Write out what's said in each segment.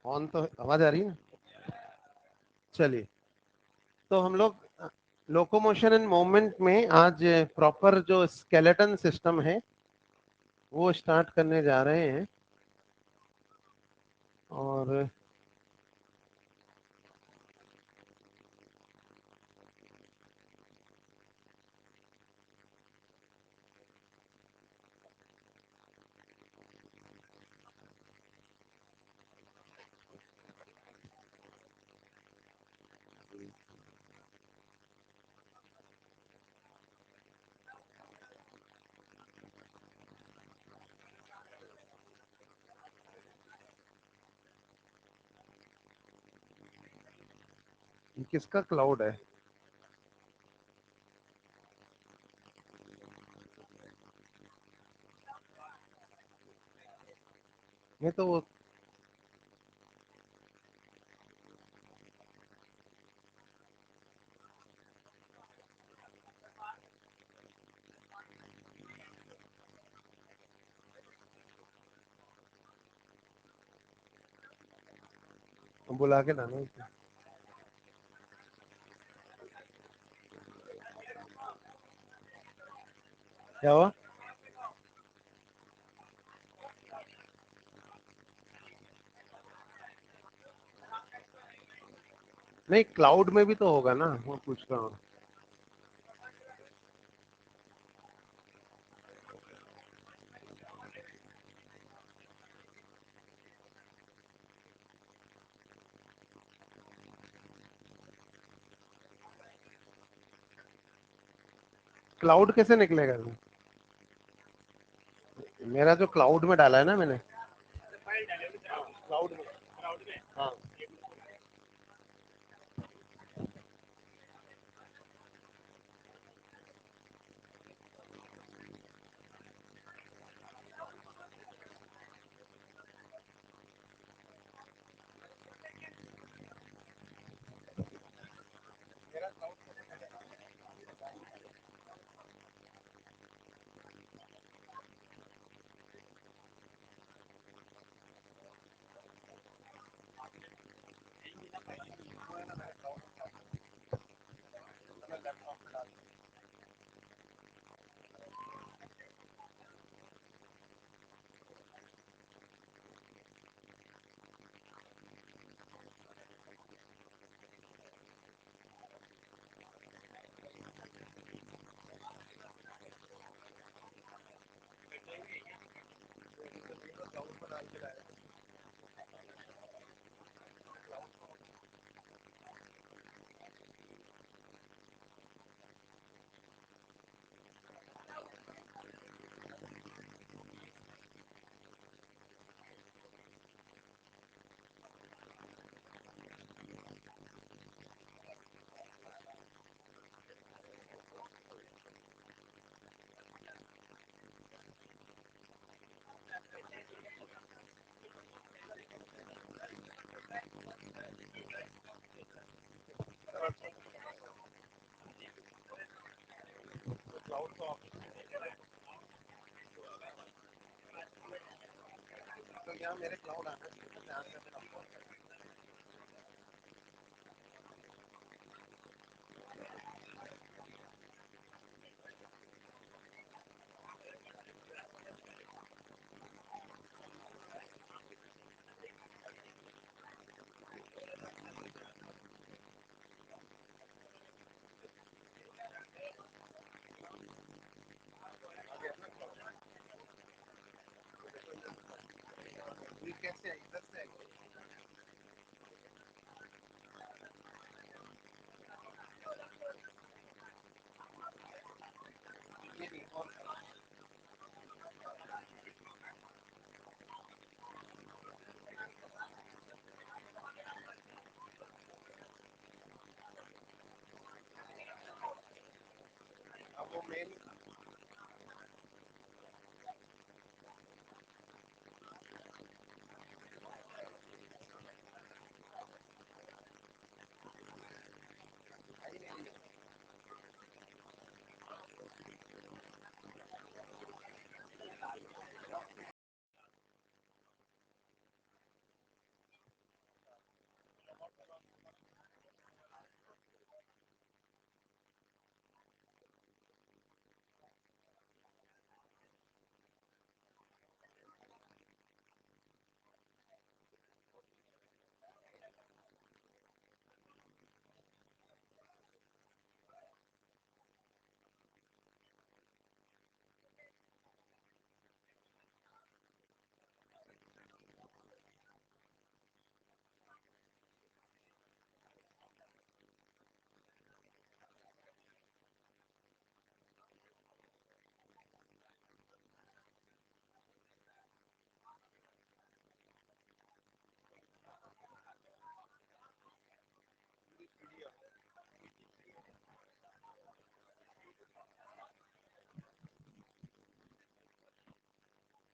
On तो आवाज आ रही है। चलिए, तो हम लोग लोकोमोशन एंड मूवमेंट में आज प्रॉपर जो स्केलेटन सिस्टम है वो स्टार्ट करने जा रहे हैं। और ये किसका क्लाउड है? ये तो वो बुला के लाना है। क्या हुआ? नहीं, क्लाउड में भी तो होगा ना, वो पूछ रहा हूँ। क्लाउड कैसे निकलेगा? मेरा जो क्लाउड में डाला है ना मैंने। क्लाउड में। हाँ। तो यहाँ मेरे क्लाउड आना चाहिए। ये कैसे आई? इधर से आई? ये नहीं, और अब वो मेन।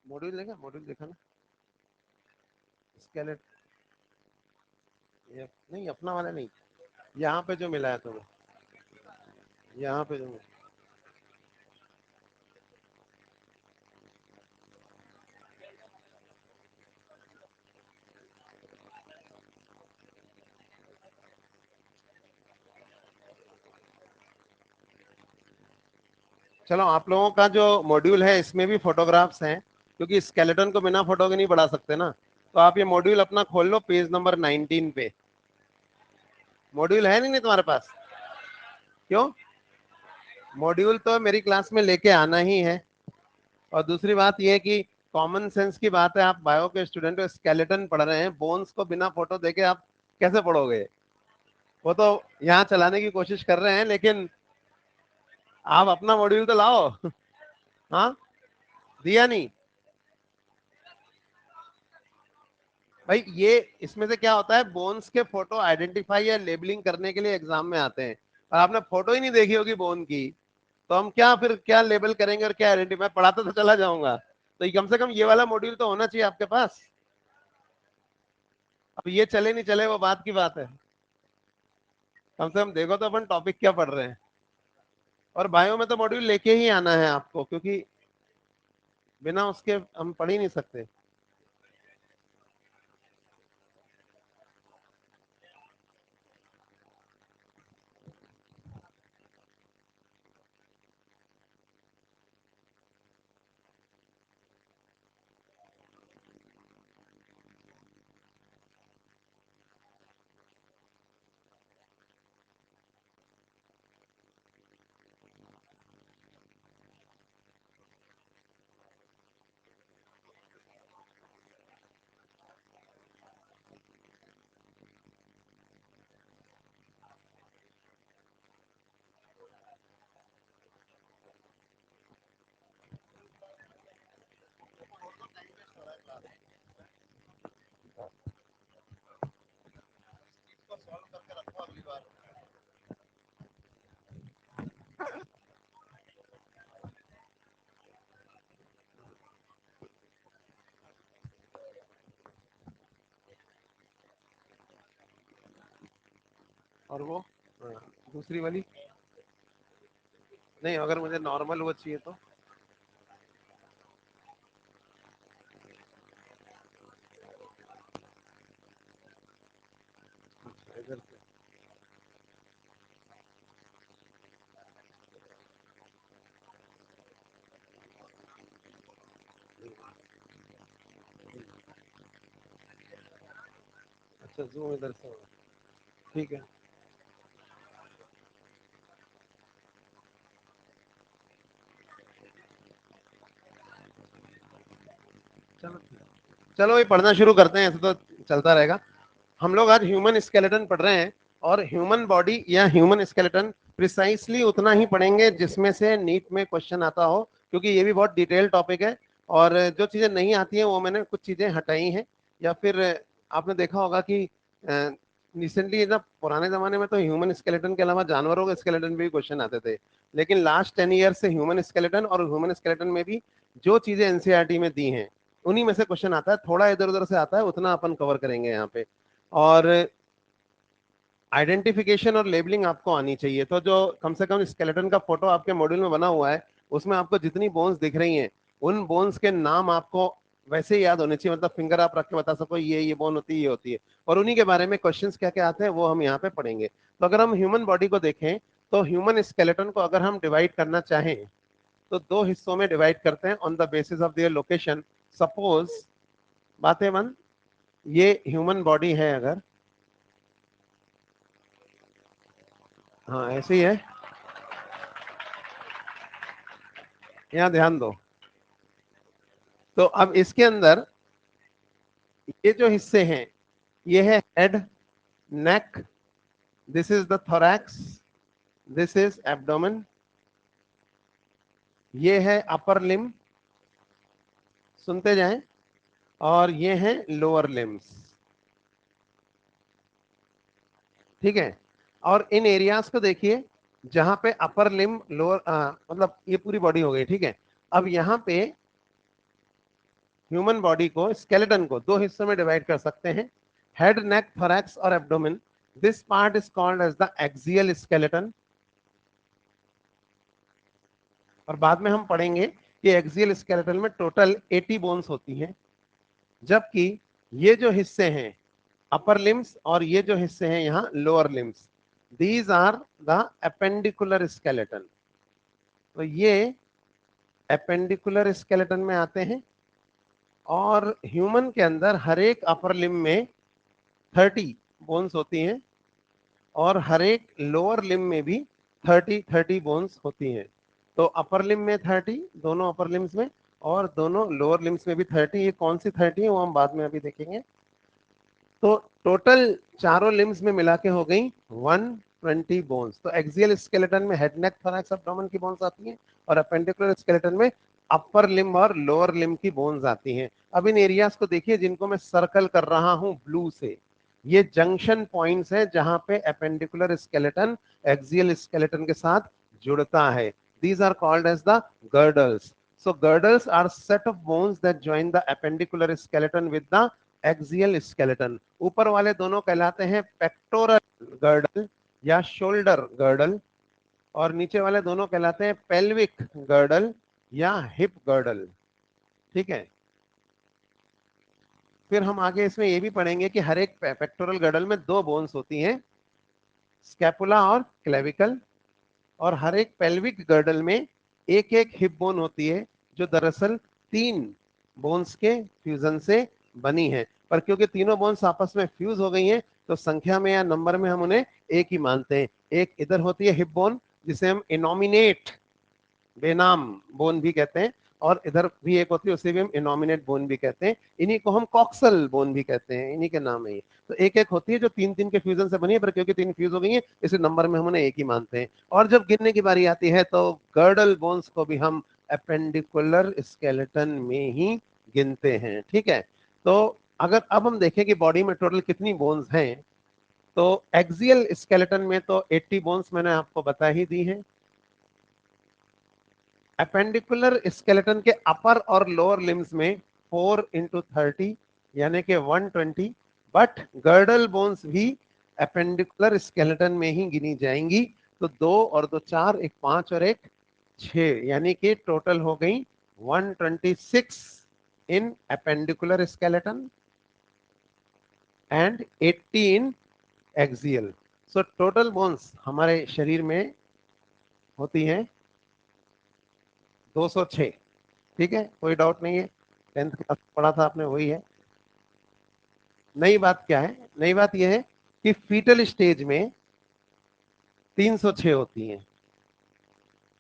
मॉड्यूल देखा ना, स्केलेट, ये नहीं अपना वाला नहीं, यहाँ पे जो मिला है तुम्हें, यहाँ पे जो चलो आप लोगों का जो मॉड्यूल है इसमें भी फोटोग्राफ्स हैं, क्योंकि स्केलेटन को बिना फोटो के नहीं पढ़ा सकते ना। तो आप ये मॉड्यूल अपना खोल लो पेज नंबर 19 पे। मॉड्यूल है नहीं तुम्हारे पास? क्यों? मॉड्यूल तो मेरी क्लास में लेके आना ही है। और दूसरी बात यह है कि कॉमन सेंस की बात है, आप बायो के स्टूडेंट हो, स्केलेटन पढ़ रहे हैं, बोन्स को बिना फोटो देके आप कैसे पढ़ोगे? वो तो यहाँ चलाने की कोशिश कर रहे हैं, लेकिन आप अपना मॉड्यूल तो लाओ। हाँ, दिया नहीं भाई। ये इसमें से क्या होता है, बोन्स के फोटो आइडेंटिफाई या लेबलिंग करने के लिए एग्जाम में आते हैं, और आपने फोटो ही नहीं देखी होगी बोन की, तो हम क्या फिर क्या लेबल करेंगे और क्या आइडेंटिफाई? पढ़ाते तो चला जाऊंगा, तो ये कम से कम ये वाला मॉड्यूल तो होना चाहिए आपके पास। अब ये चले नहीं चले वो बात की बात है, कम से कम देखो तो अपन टॉपिक क्या पढ़ रहे हैं। और बायो में तो मॉड्यूल लेके ही आना है आपको, क्योंकि बिना उसके हम पढ़ ही नहीं सकते। और वो दूसरी वाली नहीं, अगर मुझे नॉर्मल वो चाहिए तो इधर से। अच्छा, जूम इधर से होगा, ठीक है। चलो चलो ये पढ़ना शुरू करते हैं, ऐसे तो चलता रहेगा। हम लोग आज ह्यूमन स्केलेटन पढ़ रहे हैं, और ह्यूमन बॉडी या ह्यूमन स्केलेटन प्रिसाइसली उतना ही पढ़ेंगे जिसमें से नीट में क्वेश्चन आता हो, क्योंकि ये भी बहुत डिटेल टॉपिक है। और जो चीजें नहीं आती हैं वो मैंने कुछ चीजें हटाई हैं, या फिर आपने देखा होगा कि रिसेंटली ना, पुराने जमाने में तो ह्यूमन स्केलेटन के अलावा जानवरों के स्केलेटन भी क्वेश्चन आते थे, लेकिन लास्ट 10 ईयर से ह्यूमन स्केलेटन, और ह्यूमन स्केलेटन में भी जो चीजें एनसीईआरटी में दी हैं उन्हीं में से क्वेश्चन आता है। थोड़ा इधर उधर से आता है, उतना अपन कवर करेंगे यहाँ पे। और आइडेंटिफिकेशन और लेबलिंग आपको आनी चाहिए। तो जो कम से कम स्केलेटन का फोटो आपके मॉड्यूल में बना हुआ है, उसमें आपको जितनी बोन्स दिख रही हैं, उन बोन्स के नाम आपको वैसे ही याद होने चाहिए, मतलब फिंगर आप रख के बता सको ये बोन होती है, ये होती है। और उन्हीं के बारे में क्वेश्चंस क्या क्या आते हैं वो हम यहाँ पे पढ़ेंगे। तो अगर हम ह्यूमन बॉडी को देखें, तो ह्यूमन स्केलेटन को अगर हम डिवाइड करना चाहें तो दो हिस्सों में डिवाइड करते हैं on the basis of their location. Suppose, बातें बंद, ये ह्यूमन बॉडी है अगर, हाँ ऐसे ही है, यहाँ ध्यान दो। तो अब इसके अंदर ये जो हिस्से हैं, ये है head, neck, this is the thorax, this is abdomen, ये है अपर लिम्ब, सुनते जाएं, और ये है लोअर लिम्स। ठीक है? और इन एरियाज को देखिए, जहां पे अपर लिम्ब, लोअर, मतलब ये पूरी बॉडी हो गई। ठीक है? अब यहाँ पे ह्यूमन बॉडी को, स्केलेटन को दो हिस्सों में डिवाइड कर सकते हैं, हेड, नेक, थोरैक्स और abdomen. This part is called as the axial skeleton. और बाद में हम पढ़ेंगे कि एक्सियल स्केलेटन में टोटल 80 बोन्स होती हैं, जबकि ये जो हिस्से हैं अपर लिम्स और ये जो हिस्से हैं यहाँ lower limbs, these are the appendicular skeleton. तो ये एपेंडिकुलर स्केलेटन में आते हैं। और ह्यूमन के अंदर हर एक अपर लिम में 30 बोन्स होती हैं और हर एक लोअर लिम में भी 30 बोन्स होती हैं। तो अपर लिम में 30, दोनों अपर लिम्स में, और दोनों लोअर लिम्स में भी 30। ये कौन सी 30 है वो हम बाद में अभी देखेंगे। तो टोटल चारों लिम्स में मिला के हो गई 120 बोन्स। तो एक्सियल स्केलेटन में हेड, नेक, थोरैक्स, एब्डोमेन की बोन्स आती हैं और अपेंडिकुलर स्केलेटन में अपर लिम और लोअर लिम की बोन्स आती हैं। अब इन एरियाज को देखिए जिनको मैं सर्कल कर रहा हूं ब्लू से, ये जंक्शन पॉइंट्स है जहां पे अपेंडिकुलर स्केलेटन एक्सियल स्केलेटन के साथ जुड़ता है। These are called as the girdles. So girdles are set of bones that join the appendicular skeleton with the axial skeleton. ऊपर वाले दोनों कहलाते हैं पेक्टोरल गर्डल या शोल्डर गर्डल, और नीचे वाले दोनों कहलाते हैं पेल्विक गर्डल या हिप गर्डल। ठीक है। फिर हम आगे इसमें ये भी पढ़ेंगे कि हर एक पेक्टोरल गर्डल में दो बोन्स होती हैं, स्कैपुला और क्लेविकल। और हर एक पेल्विक गर्डल में एक एक हिप बोन होती है, जो दरअसल 3 बोन्स के फ्यूजन से बनी है। पर क्योंकि तीनों बोन्स आपस में फ्यूज हो गई हैं, तो संख्या में या नंबर में हम उन्हें एक ही मानते हैं। एक इधर होती है हिप बोन, जिसे हम इनोमिनेट, बेनाम बोन भी कहते हैं, और इधर भी एक होती है, उसे भी हम इनोमिनेट बोन भी कहते हैं। इन्हीं को हम कॉक्सल बोन भी कहते हैं, इन्हीं के नाम है ये। तो एक एक होती है जो 3 के फ्यूजन से बनी है, पर क्योंकि 3 फ्यूज हो गई है, इसी नंबर में हम उन्हें एक ही मानते हैं। और जब गिनने की बारी आती है तो गर्डल बोन्स को भी हम अपेंडिकुलर स्केलेटन में ही गिनते हैं। ठीक है। तो अगर अब हम देखें कि बॉडी में टोटल कितनी बोन्स हैं, तो एक्सियल स्केलेटन में तो 80 बोन्स मैंने आपको बता ही दी है। अपेंडिकुलर स्केलेटन के अपर और लोअर लिम्स में 4 इंटू 30 यानी कि 120। बट गर्डल बोन्स भी अपेंडिकुलर स्केलेटन में ही गिनी जाएंगी। तो 2 और 2 4, एक 5 और एक 6, यानी कि टोटल हो गई 126 in appendicular skeleton and 80 in axial. So total bones हमारे शरीर में होती हैं 206। ठीक है, कोई डाउट नहीं है, 10th क्लास पढ़ा था आपने, वही है। नई बात क्या है? नई बात यह है कि फीटल स्टेज में 306 होती हैं,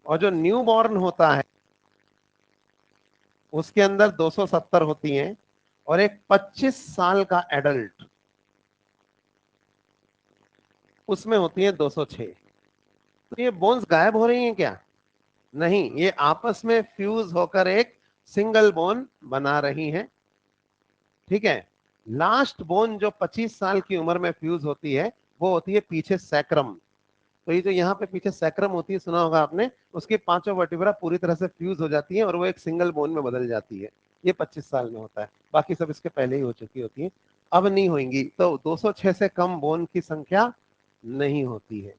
और जो न्यू बॉर्न होता है उसके अंदर 270 होती हैं, और एक 25 साल का एडल्ट उसमें होती है 206। तो ये बोन्स गायब हो रही हैं क्या? नहीं, ये आपस में फ्यूज होकर एक सिंगल बोन बना रही हैं। ठीक है। लास्ट बोन जो 25 साल की उम्र में फ्यूज होती है, वो होती है पीछे सैक्रम। तो ये जो यहाँ पे पीछे सैक्रम होती है, सुना होगा आपने, उसकी पांचों वर्टिब्रा पूरी तरह से फ्यूज हो जाती है और वो एक सिंगल बोन में बदल जाती है। ये 25 साल में होता है, बाकी सब इसके पहले ही हो चुकी होती है, अब नहीं होंगी। तो 206 से कम बोन की संख्या नहीं होती है।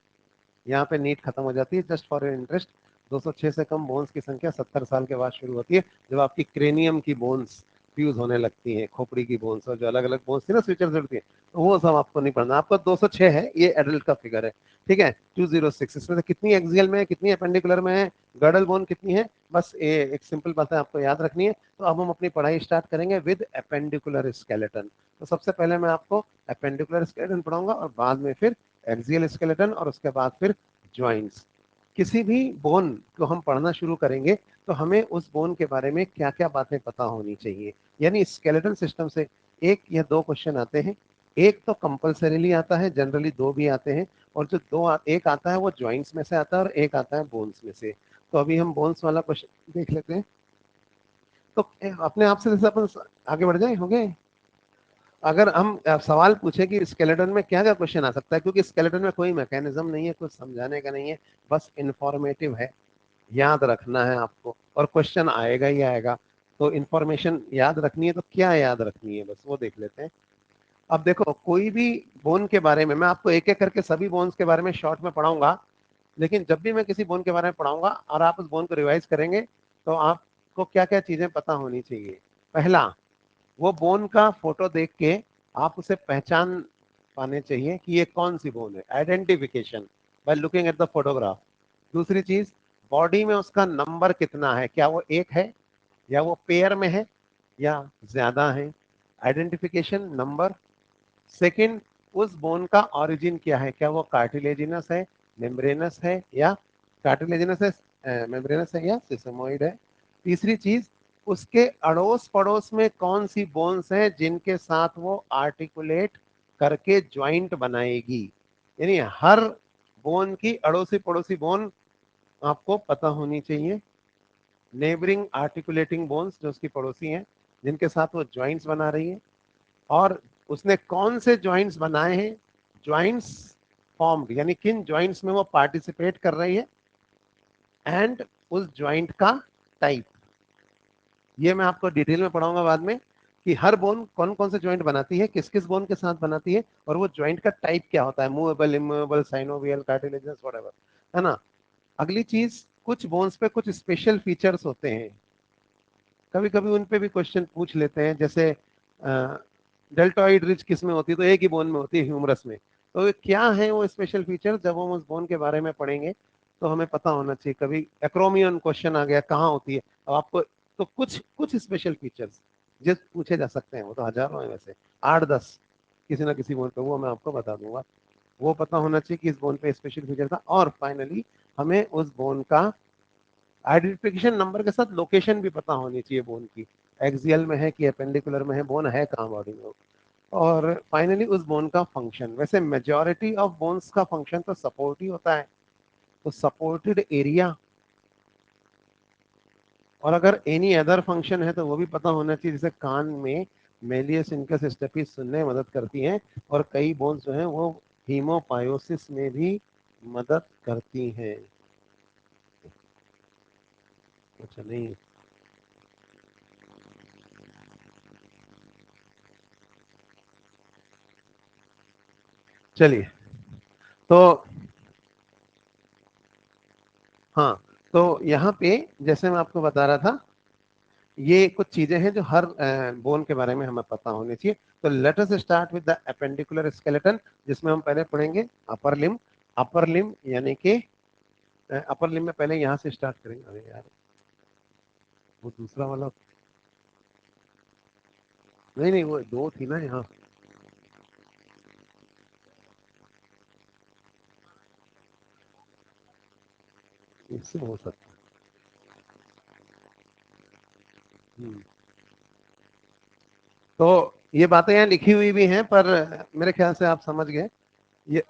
यहाँ पे नीट खत्म हो जाती है, जस्ट फॉर योर इंटरेस्ट। 206 से कम बोन्स की संख्या 70 साल के बाद शुरू होती है, जब आपकी क्रेनियम की बोन्स फ्यूज होने लगती हैं, खोपड़ी की बोन्स, और जो अलग अलग बोन्स थी ना स्विचर जुड़ती है, तो वो सब आपको नहीं पढ़ना। आपको 206 है, ये एडल्ट का फिगर है। ठीक है। 206 इसमें से कितनी एक्सियल में है, कितनी अपेंडिकुलर में है, गर्डल बोन कितनी है, बस ये एक सिंपल बात है, आपको याद रखनी है। तो अब हम अपनी पढ़ाई स्टार्ट करेंगे विद अपेंडिकुलर स्केलेटन। तो सबसे पहले मैं आपको अपेंडिकुलर स्केलेटन पढ़ाऊंगा, और बाद में फिर एक्सियल स्केलेटन, और उसके बाद फिर ज्वाइंट्स। किसी भी बोन को हम पढ़ना शुरू करेंगे तो हमें उस बोन के बारे में क्या क्या बातें पता होनी चाहिए। यानी स्केलेटल सिस्टम से एक या दो क्वेश्चन आते हैं। एक तो कंपल्सरीली आता है, जनरली दो भी आते हैं, और जो एक आता है वो ज्वाइंट्स में से आता है, और एक आता है बोन्स में से। तो अभी हम बोन्स वाला क्वेश्चन देख लेते हैं। तो अपने आप से जैसे अपन आगे बढ़ जाए, हो गए। अगर हम सवाल पूछे कि स्केलेटन में क्या क्या क्वेश्चन आ सकता है, क्योंकि स्केलेटन में कोई मैकेनिज्म नहीं है, कुछ समझाने का नहीं है, बस इंफॉर्मेटिव है, याद रखना है आपको, और क्वेश्चन आएगा ही आएगा। तो इंफॉर्मेशन याद रखनी है तो क्या याद रखनी है, बस वो देख लेते हैं। अब देखो, कोई भी बोन के बारे में मैं आपको एक एक करके सभी बोन्स के बारे में शॉर्ट में पढ़ाऊंगा, लेकिन जब भी मैं किसी बोन के बारे में पढ़ाऊंगा और आप उस बोन को रिवाइज करेंगे तो आपको क्या क्या चीजें पता होनी चाहिए। पहला, वो बोन का फोटो देख के आप उसे पहचान पाने चाहिए कि ये कौन सी बोन है, identification by looking at the photograph. दूसरी चीज, बॉडी में उसका नंबर कितना है, क्या वो एक है या वो पेयर में है या ज्यादा है, आइडेंटिफिकेशन नंबर। सेकंड, उस बोन का ओरिजिन क्या है, क्या वो कार्टिलेजिनस है, मेम्ब्रेनस है या कार्टिलेजिनस है, मेम्ब्रेनस है या सिसमोइड है। तीसरी चीज, उसके अड़ोस पड़ोस में कौन सी बोन्स हैं जिनके साथ वो आर्टिकुलेट करके ज्वाइंट बनाएगी, यानी हर बोन की अड़ोसी पड़ोसी बोन आपको पता होनी चाहिए। नेबरिंग आर्टिकुलेटिंग बोन्स जो उसकी पड़ोसी हैं, जिनके साथ वो ज्वाइंट्स बना रही है, और उसने कौन से ज्वाइंट्स बनाए हैं, ज्वाइंट्स फॉर्म्ड यानी किन ज्वाइंट्स में वो पार्टिसिपेट कर रही है, एंड उस ज्वाइंट का टाइप। ये मैं आपको डिटेल में पढ़ाऊंगा बाद में कि हर बोन कौन कौन से ज्वाइंट बनाती है, किस किस बोन के साथ बनाती है, और वो ज्वाइंट का टाइप क्या होता है, movable, immovable, synovial, cartilaginous, whatever, है ना। अगली चीज, कुछ बोन्स पे कुछ स्पेशल फीचर्स होते हैं, कभी कभी उन पे भी क्वेश्चन पूछ लेते हैं, जैसे डेल्टॉइड रिज किस में होती है, तो एक ही बोन में होती है, ह्यूमरस में। तो ये क्या है वो स्पेशल फीचर, जब हम उस बोन के बारे में पढ़ेंगे तो हमें पता होना चाहिए। कभी एक्रोमियन क्वेश्चन आ गया, कहाँ होती है, अब आपको तो कुछ कुछ स्पेशल फीचर्स जिस पूछे जा सकते हैं, वो तो हजारों है वैसे, 8-10 किसी ना किसी बोन पे, वो मैं आपको बता दूंगा। वो पता होना चाहिए कि इस बोन पे स्पेशल फीचर था। और फाइनली हमें उस बोन का आइडेंटिफिकेशन नंबर के साथ लोकेशन भी पता होनी चाहिए बोन की, एक्सियल में है कि एपेंडिकुलर में है, बोन है कहाँ बॉडी में। और फाइनली उस बोन का फंक्शन, वैसे मेजॉरिटी ऑफ बोन्स का फंक्शन तो सपोर्ट ही होता है, तो सपोर्टेड एरिया, और अगर एनी अदर फंक्शन है तो वो भी पता होना चाहिए, जैसे कान में मेलियस इनकस स्टेपिस सुनने में मदद करती हैं, और कई बोन्स जो हैं वो हीमोपायोसिस में भी मदद करती हैं। अच्छा नहीं, चलिए, तो हाँ, तो यहाँ पे जैसे मैं आपको बता रहा था, ये कुछ चीजें हैं जो हर बोन के बारे में हमें पता होनी चाहिए। तो let us start with the appendicular skeleton, जिसमें हम पहले पढ़ेंगे अपर लिम। अपर लिम यानी कि अपर लिम में पहले यहाँ से स्टार्ट करेंगे। अरे यार, वो दूसरा वाला, नहीं नहीं, वो दो थी ना यहाँ, इससे हो सकता है। तो ये बातें यहाँ लिखी हुई भी हैं, पर मेरे ख्याल से आप समझ गए। ये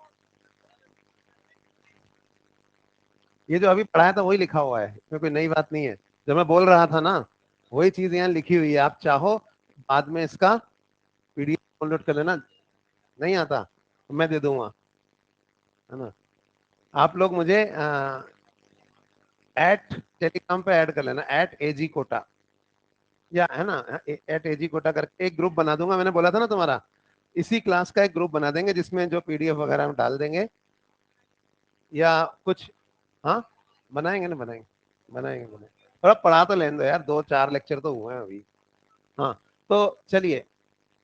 ये जो अभी पढ़ाया था वही लिखा हुआ है, इसमें कोई नई बात नहीं है। जो मैं बोल रहा था ना, वही चीज यहाँ लिखी हुई है। आप चाहो बाद में इसका पीडीएफ डाउनलोड कर लेना, नहीं आता तो मैं दे दूंगा, है ना। आप लोग मुझे एट टेलीग्राम पे ऐड कर लेना, @AG कोटा, या है ना, @AG कोटा करके एक ग्रुप बना दूंगा। मैंने बोला था ना तुम्हारा, इसी क्लास का एक ग्रुप बना देंगे जिसमें जो पीडीएफ वगैरह हम डाल देंगे या कुछ। हाँ, बनाएंगे ना, बनाएंगे बनाएंगे बनाएंगे। थोड़ा पढ़ा तो लेने दो यार, 2-4 लेक्चर तो हुए हैं अभी। हाँ, तो चलिए,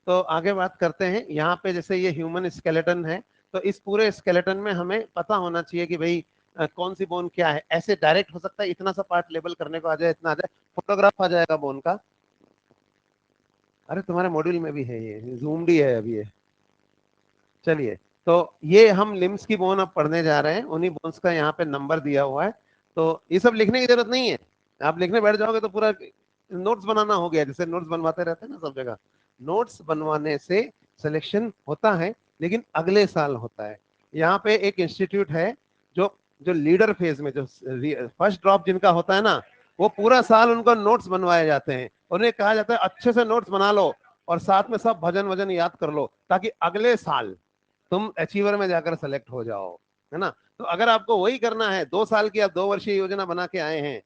तो आगे बात करते हैं। यहाँ पे जैसे ये ह्यूमन स्केलेटन है, तो इस पूरे स्केलेटन में हमें पता होना चाहिए कि भाई कौन सी बोन क्या है। ऐसे डायरेक्ट हो सकता है इतना सा पार्ट लेबल करने को आ जाए, इतना आ जाए, फोटोग्राफ आ जाएगा बोन का। अरे तुम्हारे मॉड्यूल में भी है, ये जूम्ड ही है अभी ये। चलिए, तो ये हम लिम्स की बोन अब पढ़ने जा रहे हैं, उन्हीं बोन्स का यहाँ पे नंबर दिया हुआ है। तो ये सब लिखने की जरूरत नहीं है, आप लिखने बैठ जाओगे तो पूरा नोट्स बनाना हो गया, जैसे नोट्स बनवाते रहते हैं ना सब जगह। नोट्स बनवाने से सिलेक्शन होता है, लेकिन अगले साल होता है। यहाँ पे एक इंस्टीट्यूट है जो जो लीडर फेज में, जो फर्स्ट ड्रॉप जिनका होता है ना, वो पूरा साल उनको नोट्स बनवाए जाते हैं। उन्हें कहा जाता है अच्छे से नोट्स बना लो, और साथ में सब भजन वजन याद कर लो, ताकि अगले साल तुम अचीवर में जाकर सेलेक्ट हो जाओ, है ना। तो अगर आपको वही करना है, 2 साल की आप 2 वर्षीय योजना बना के आए हैं,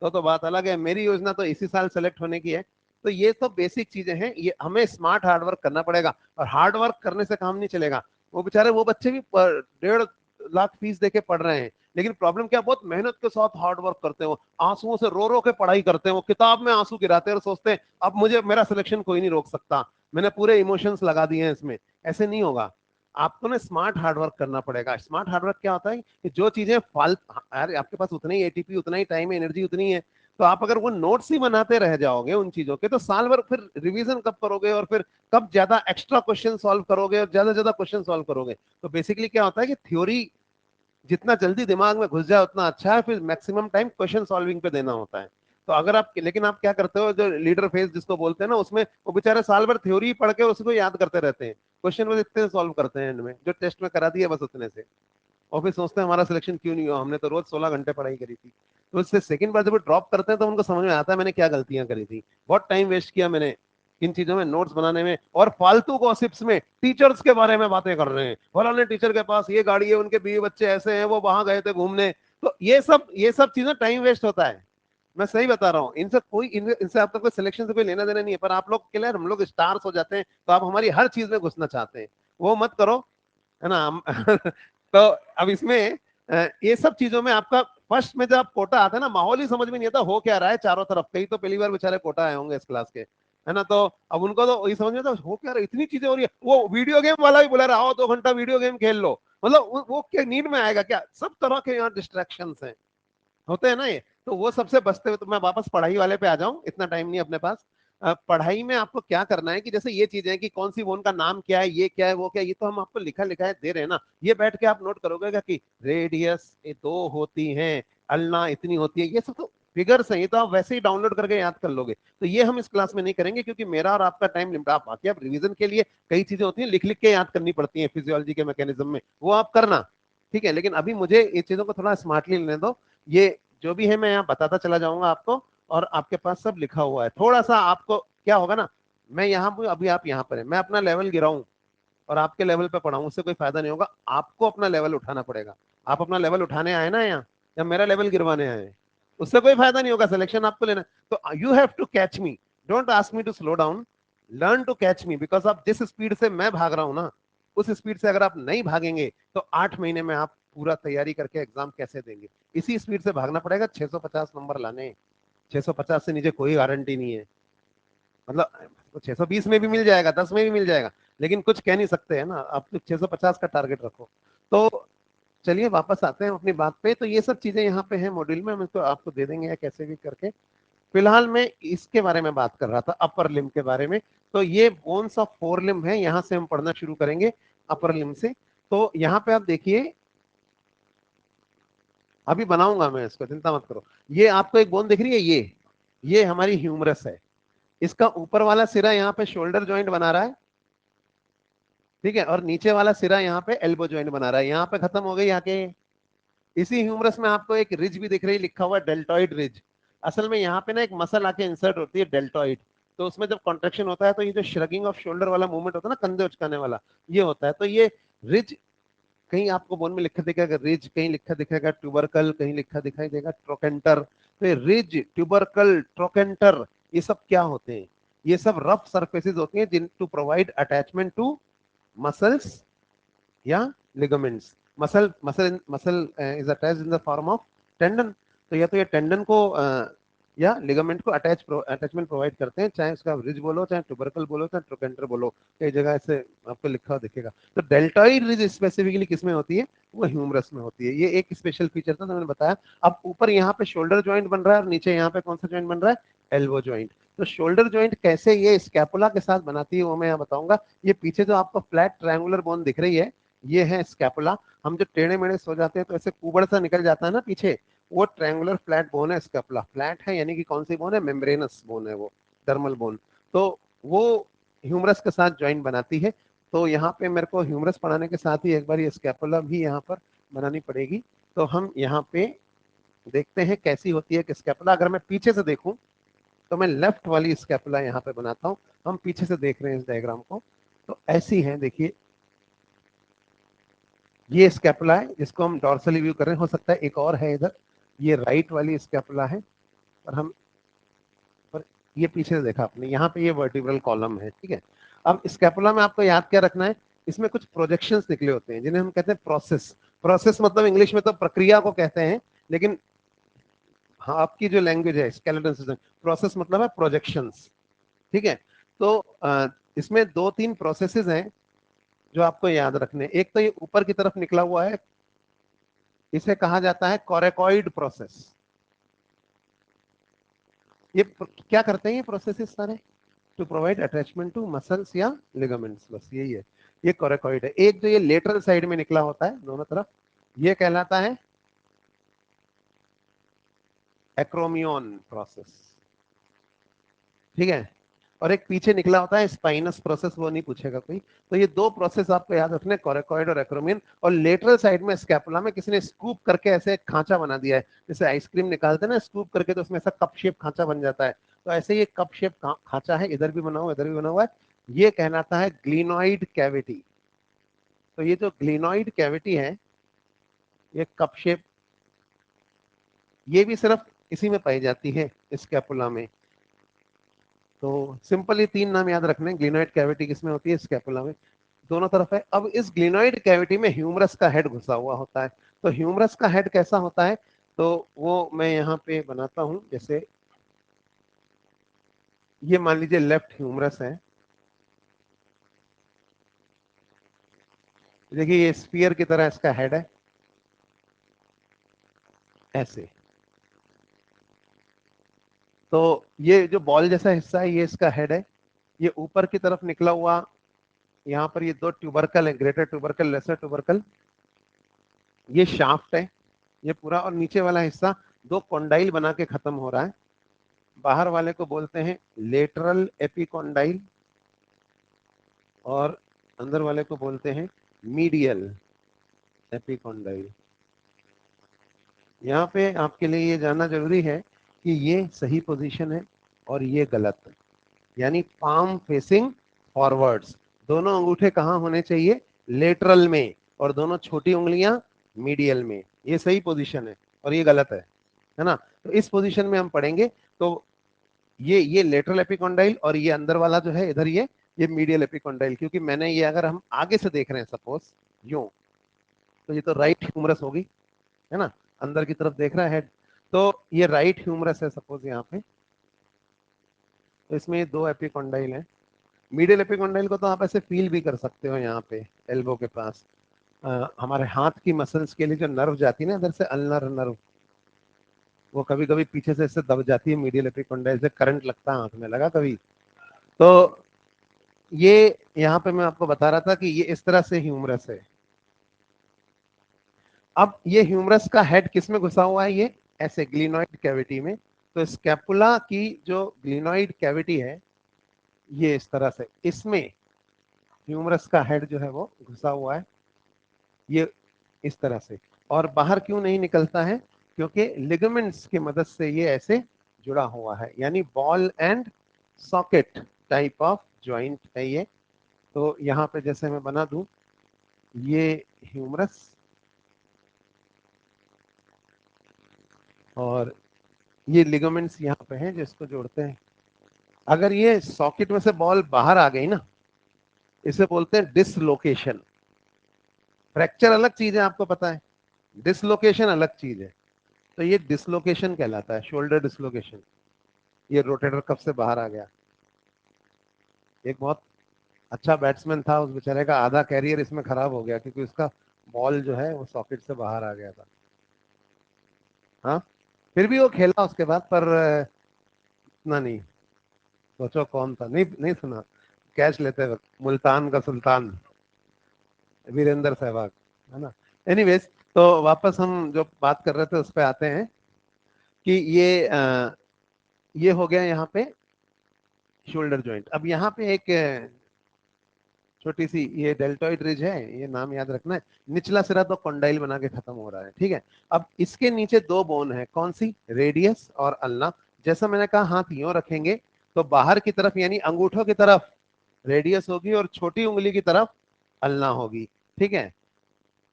तो बात अलग है। मेरी योजना तो इसी साल सेलेक्ट होने की है। तो ये तो बेसिक चीजें हैं, ये हमें स्मार्ट हार्डवर्क करना पड़ेगा, और हार्डवर्क करने से काम नहीं चलेगा। वो बेचारे वो बच्चे भी 1.5 लाख फीस देके पढ़ रहे हैं, लेकिन प्रॉब्लम क्या, बहुत मेहनत के साथ हार्ड वर्क करते हैं, वो आंसुओं से रो रो के पढ़ाई करते हैं, वो किताब में आंसू गिराते हैं और सोचते हैं अब मुझे मेरा सिलेक्शन कोई नहीं रोक सकता, मैंने पूरे इमोशंस लगा दिए हैं इसमें। ऐसे नहीं होगा। आपको ना स्मार्ट हार्डवर्क करना पड़ेगा। स्मार्ट हार्डवर्क क्या होता है कि जो चीजें अरे आपके पास उतना ही एटीपी, उतना ही टाइम, एनर्जी उतनी है, तो आप अगर वो नोट्स ही बनाते रह जाओगे उन चीजों के, तो साल भर फिर रिवीजन कब करोगे, और फिर कब ज्यादा एक्स्ट्रा क्वेश्चन सॉल्व करोगे, और ज्यादा ज्यादा क्वेश्चन सॉल्व करोगे। तो बेसिकली क्या होता है कि थ्योरी जितना जल्दी दिमाग में घुस जाए उतना अच्छा है, फिर मैक्सिमम टाइम क्वेश्चन सॉल्विंग पे देना होता है। तो अगर आप, लेकिन आप क्या करते हो, जो लीडर फेज जिसको बोलते हैं ना, उसमें वो बेचारे साल भर थ्योरी पढ़ के उसको याद करते रहते हैं, क्वेश्चन बस इतने सॉल्व करते हैं इनमें, जो टेस्ट में करा दिया बस उतने से, और फिर सोचते हैं हमारा सिलेक्शन क्यों नहीं हुआ, हमने तो रोज 16 घंटे पढ़ाई करी थी। तो उससे सेकंड बार जब ड्रॉप करते हैं तो उनको समझ में आता है मैंने क्या गलतियां करी थी, बहुत टाइम वेस्ट किया मैंने इन चीजों में, नोट्स बनाने में, और फालतू गॉसिप्स में टीचर्स के बारे में बातें कर रहे हैं, फलाने टीचर के पास ये गाड़ी है, उनके बीवी बच्चे ऐसे हैं, वो वहां गए थे घूमने। तो ये सब चीजें टाइम वेस्ट होता है। मैं सही बता रहा हूँ, इनसे आपका कोई सिलेक्शन से कोई लेना देना नहीं है, पर आप लोग के लिए हम लोग स्टार्स हो जाते हैं, तो आप हमारी हर चीज में घुसना चाहते हैं, वो मत करो, है ना। तो अब इसमें ये सब चीजों में आपका फर्स्ट में जब कोटा आता है ना, माहौल ही समझ में नहीं आता हो क्या रहा है चारों तरफ, कई तो पहली बार बेचारे कोटा आए होंगे इस क्लास के, है ना। तो अब उनको तो ये समझ में आता हो क्या रहा है, इतनी चीजें हो रही है, वो वीडियो गेम वाला भी बुला रहा है, आओ 2 घंटा वीडियो गेम खेल लो, मतलब वो क्या नींद में आएगा क्या, सब तरह के यहाँ डिस्ट्रैक्शन हैं, होते हैं ना ये। तो वो सबसे बचते हुए, तो मैं वापस पढ़ाई वाले पे आ जाऊं, इतना टाइम नहीं अपने पास। पढ़ाई में आपको क्या करना है कि जैसे ये चीजें कि कौन सी बोन का नाम क्या है, ये क्या है, वो क्या है, ये तो हम आपको लिखा लिखा है दे रहे हैं ना, ये बैठ के आप नोट करोगे क्या कि रेडियस ये 2 होती है, अल्ना इतनी होती है, ये सब तो फिगर्स हैं, ये तो आप वैसे ही डाउनलोड करके याद कर लोगे। तो ये हम इस क्लास में नहीं करेंगे, क्योंकि मेरा और आपका टाइम लिमिट, आप बाकी आप रिवीजन के लिए कई चीजें होती हैं लिख लिख के याद करनी पड़ती है फिजियोलॉजी के मैकेनिज्म में, वो आप करना, ठीक है। लेकिन अभी मुझे ये चीजों को थोड़ा स्मार्टली लेने दो। ये जो भी है मैं यहाँ बताता चला जाऊंगा आपको, और आपके पास सब लिखा हुआ है। थोड़ा सा आपको क्या होगा ना, मैं यहाँ हूँ अभी, आप यहाँ पर है, मैं अपना लेवल गिराऊं और आपके लेवल पे पढ़ाऊं, उससे कोई फायदा नहीं होगा, आपको अपना लेवल उठाना पड़ेगा। आप अपना लेवल उठाने आए ना यहाँ, या मेरा लेवल गिरवाने आए, उससे कोई फायदा नहीं होगा, सिलेक्शन आपको लेना। तो you have to catch me, don't ask me to slow down, learn to catch me, because आप जिस स्पीड से मैं भाग रहा हूँ ना, उस स्पीड से अगर आप नहीं भागेंगे तो 8 महीने में आप पूरा तैयारी करके एग्जाम कैसे देंगे। इसी स्पीड से भागना पड़ेगा, 650 नंबर लाने, 650 से नीचे कोई गारंटी नहीं है, मतलब तो 620 में भी मिल जाएगा, 10 में भी मिल जाएगा, लेकिन कुछ कह नहीं सकते है ना, आप तो 650 का टारगेट रखो। तो चलिए वापस आते हैं अपनी बात पे। तो ये सब चीजें यहाँ पे हैं मॉड्यूल में, हम इसको आपको दे देंगे या कैसे भी करके। फिलहाल मैं इसके बारे में बात कर रहा था, अपर लिम के बारे में। तो ये बोन्स ऑफ फोर लिम है, यहाँ से हम पढ़ना शुरू करेंगे अपर लिम से। तो यहाँ पे आप देखिए, अभी बनाऊंगा मैं इसको, चिंता मत करो। ये आपको एक बोन दिख रही है, ये हमारी ह्यूमरस है, इसका ऊपर वाला सिरा यहाँ पे शोल्डर जॉइंट बना रहा है, ठीक है, और नीचे वाला सिरा यहाँ पे एल्बो जॉइंट बना रहा है, यहाँ पे खत्म हो गई आके। इसी ह्यूमरस में आपको एक रिज भी दिख रही है, लिखा हुआ डेल्टॉइड रिज। असल में यहाँ पे ना एक मसल आके इंसर्ट होती है डेल्टॉइड, तो उसमें जब कॉन्ट्रेक्शन होता है तो ये जो श्रगिंग ऑफ शोल्डर वाला मूवमेंट होता है ना, कंधे उचकाने वाला, ये होता है। तो ये रिज कहीं आपको बोन में लिखा दिखेगा रिज, कहीं लिखा दिखेगा ट्यूबरकल, कहीं लिखा दिखाई देगा ट्रोकेंटर। तो ये रिज, ट्यूबरकल, ट्रोकेंटर, ये सब क्या होते हैं, ये सब रफ सरफेसेस होती हैं जिन to provide attachment to muscles या ligaments. Muscle is attached in the form of tendon. तो या तो ये टेंडन को या लिगामेंट को अटैचमेंट प्रोवाइड करते हैं, चाहे उसका रिज बोलो, चाहे ट्यूबरकल बोलो, चाहे ट्रोकेंटर बोलो, कई जगह ऐसे आपको लिखा हुआ दिखेगा। तो डेल्टॉइड रिज स्पेसिफिकली किस में होती है, वो ह्यूमरस में होती है। ये एक स्पेशल फीचर था, तो मैंने बताया। अब ऊपर यहाँ पे शोल्डर ज्वाइंट बन रहा है और नीचे यहाँ पे कौन सा ज्वाइंट बन रहा है, एल्बो ज्वाइंट। तो शोल्डर ज्वाइंट कैसे ये स्कैपुला के साथ बनाती है वो मैं यहाँ बताऊंगा। ये पीछे जो आपको फ्लैट ट्रायंगुलर बोन दिख रही है, ये है स्कैपुला। हम जो टेढ़े मेढ़े सो जाते हैं तो ऐसे कुबड़ सा निकल जाता है ना पीछे, वो ट्रायंगुलर फ्लैट बोन है स्कैपुला। फ्लैट है यानी कि कौन सी बोन है, मेम्ब्रेनस बोन है वो, डर्मल बोन। तो वो ह्यूमरस के साथ ज्वाइंट बनाती है। तो यहाँ पे मेरे को ह्यूमरस पढ़ाने के साथ ही एक बार ये स्कैपुला भी यहाँ पर बनानी पड़ेगी। तो हम यहाँ पे देखते हैं कैसी होती है कि स्कैपुला, अगर मैं पीछे से देखूं तो मैं लेफ्ट वाली स्कैपुला यहाँ पे बनाता हूँ। हम पीछे से देख रहे हैं इस डायग्राम को, तो ऐसी है, देखिए ये स्कैपुला है जिसको हम डॉर्सली व्यू कर रहे हैं, हो सकता है एक और है इधर, ये राइट वाली स्कैपुला है, पर हम पर ये पीछे से देखा आपने, यहाँ पे ये वर्टिब्रल कॉलम है, ठीक है। अब स्कैपुला में आपको याद क्या रखना है, इसमें कुछ प्रोजेक्शंस निकले होते हैं जिन्हें हम कहते हैं प्रोसेस। प्रोसेस मतलब इंग्लिश में तो प्रक्रिया को कहते हैं, लेकिन हाँ आपकी जो लैंग्वेज है स्केलेटन सिस्टम, प्रोसेस मतलब है प्रोजेक्शंस, ठीक है। तो इसमें दो तीन प्रोसेसेस हैं जो आपको याद रखने हैं। एक तो ये ऊपर की तरफ निकला हुआ है, इसे कहा जाता है कोरेकॉइड प्रोसेस। ये क्या करते हैं ये प्रोसेसेस सारे, to provide attachment to muscles या लिगामेंट्स, बस यही है। ये कोरेकॉइड है। एक जो ये लेटरल साइड में निकला होता है दोनों तरफ, ये कहलाता है एक्रोमियन प्रोसेस, ठीक है। और एक पीछे निकला होता है स्पाइनस प्रोसेस, वो नहीं पूछेगा कोई। तो ये दो प्रोसेस आपको याद रखने, कोरेकॉइड और एक्रोमियन। और लेटरल साइड में स्कैपुला में किसी ने स्कूप करके ऐसे एक खांचा बना दिया है, जैसे आइसक्रीम निकालते हैं ना स्कूप करके, तो उसमें ऐसा कप शेप खांचा बन जाता है। तो ऐसे ये कप शेप खांचा है, इधर भी बना हुआ इधर भी बना हुआ है, ये कहलाता है ग्लिनोइड कैविटी। तो ये जो ग्लिनोइड कैविटी है, ये कप शेप, ये भी सिर्फ इसी में पाई जाती है स्कैपुला में। तो सिंपल ये तीन नाम याद रखने, ग्लिनोइड कैविटी किसमें होती है, स्कैपुला में, दोनों तरफ है। अब इस ग्लिनोइड कैविटी में ह्यूमरस का हेड घुसा हुआ होता है। तो ह्यूमरस का हेड कैसा होता है, तो वो मैं यहाँ पे बनाता हूं। जैसे ये मान लीजिए लेफ्ट ह्यूमरस है, देखिए ये स्फीयर की तरह इसका हेड है ऐसे। तो ये जो बॉल जैसा हिस्सा है ये इसका हेड है। ये ऊपर की तरफ निकला हुआ, यहाँ पर ये दो ट्यूबरकल है, ग्रेटर ट्यूबरकल लेसर ट्यूबरकल, ये शाफ्ट है ये पूरा। और नीचे वाला हिस्सा दो कॉन्डाइल बना के खत्म हो रहा है। बाहर वाले को बोलते हैं लेटरल एपिकॉन्डाइल, और अंदर वाले को बोलते हैं मीडियल एपिकॉन्डाइल। यहाँ पे आपके लिए ये जानना जरूरी है कि ये सही पोजीशन है और ये गलत है। यानी पाम फेसिंग फॉरवर्ड्स, दोनों अंगूठे कहाँ होने चाहिए, लेटरल में, और दोनों छोटी उंगलियां मीडियल में। ये सही पोजीशन है और ये गलत है ना। तो इस पोजीशन में हम पढ़ेंगे। तो ये लेटरल एपिकॉन्डाइल, और ये अंदर वाला जो है इधर ये मीडियल एपिकॉन्डाइल। क्योंकि मैंने ये, अगर हम आगे से देख रहे हैं सपोज यूं, तो ये तो राइट ह्यूमरस होगी, है ना, अंदर की तरफ देख रहा है हेड। तो ये राइट ह्यूमरस है सपोज यहाँ पे। तो इसमें ये दो एपिकॉन्डाइल है। मीडियल एपिकॉन्डाइल को तो आप ऐसे फील भी कर सकते हो यहाँ पे एल्बो के पास। हमारे हाथ की मसल्स के लिए जो नर्व जाती है ना इधर से, अल्नर नर्व, वो कभी कभी पीछे से इससे दब जाती है, मीडियल एपिकॉन्डाइल से करंट लगता है आंख में, लगा कभी। तो ये यहाँ पे मैं आपको बता रहा था कि ये इस तरह से ह्यूमरस है। अब ये ह्यूमरस का हेड किसमें घुसा हुआ है, ये ऐसे ग्लिनोइड कैविटी में। तो स्कैपुला की जो ग्लिनोइड कैविटी है ये इस तरह से, इसमें ह्यूमरस का हेड जो है वो घुसा हुआ है ये इस तरह से। और बाहर क्यों नहीं निकलता है, क्योंकि लिगामेंट्स की मदद से ये ऐसे जुड़ा हुआ है, यानी ball and socket type of joint है ये। तो यहाँ पे जैसे मैं बना दूं, ये ह्यूमरस और ये लिगामेंट्स यहाँ पे हैं जो इसको जोड़ते हैं। अगर ये सॉकेट में से बॉल बाहर आ गई ना, इसे बोलते हैं डिसलोकेशन। फ्रैक्चर अलग चीज है, आपको पता है, डिसलोकेशन अलग चीज है। तो ये डिसलोकेशन कहलाता है, शोल्डर डिसलोकेशन। ये रोटेटर कफ से बाहर आ गया। एक बहुत अच्छा बैट्समैन था, उस बेचारे का आधा कैरियर इसमें खराब हो गया क्योंकि उसका बॉल जो है वो सॉकेट से बाहर आ गया था। हाँ, फिर भी वो खेला उसके बाद, पर इतना नहीं। सोचो कौन था, नहीं नहीं सुना, कैच लेते वक्त मुल्तान का सुल्तान वीरेंद्र सहवाग, है ना। एनीवेज, तो वापस हम जो बात कर रहे थे उस पर आते हैं कि ये हो गया यहाँ पे शोल्डर जॉइंट। अब यहाँ पे एक छोटी सी ये डेल्टॉइड रिज है, ये नाम याद रखना है। निचला सिरा तो कॉन्डाइल बना के खत्म हो रहा है, ठीक है। अब इसके नीचे दो बोन है, कौन सी, रेडियस और अल्ना। जैसा मैंने कहा हाथ यूं रखेंगे तो बाहर की तरफ यानी अंगूठों की तरफ रेडियस होगी और छोटी उंगली की तरफ अल्ना होगी, ठीक है।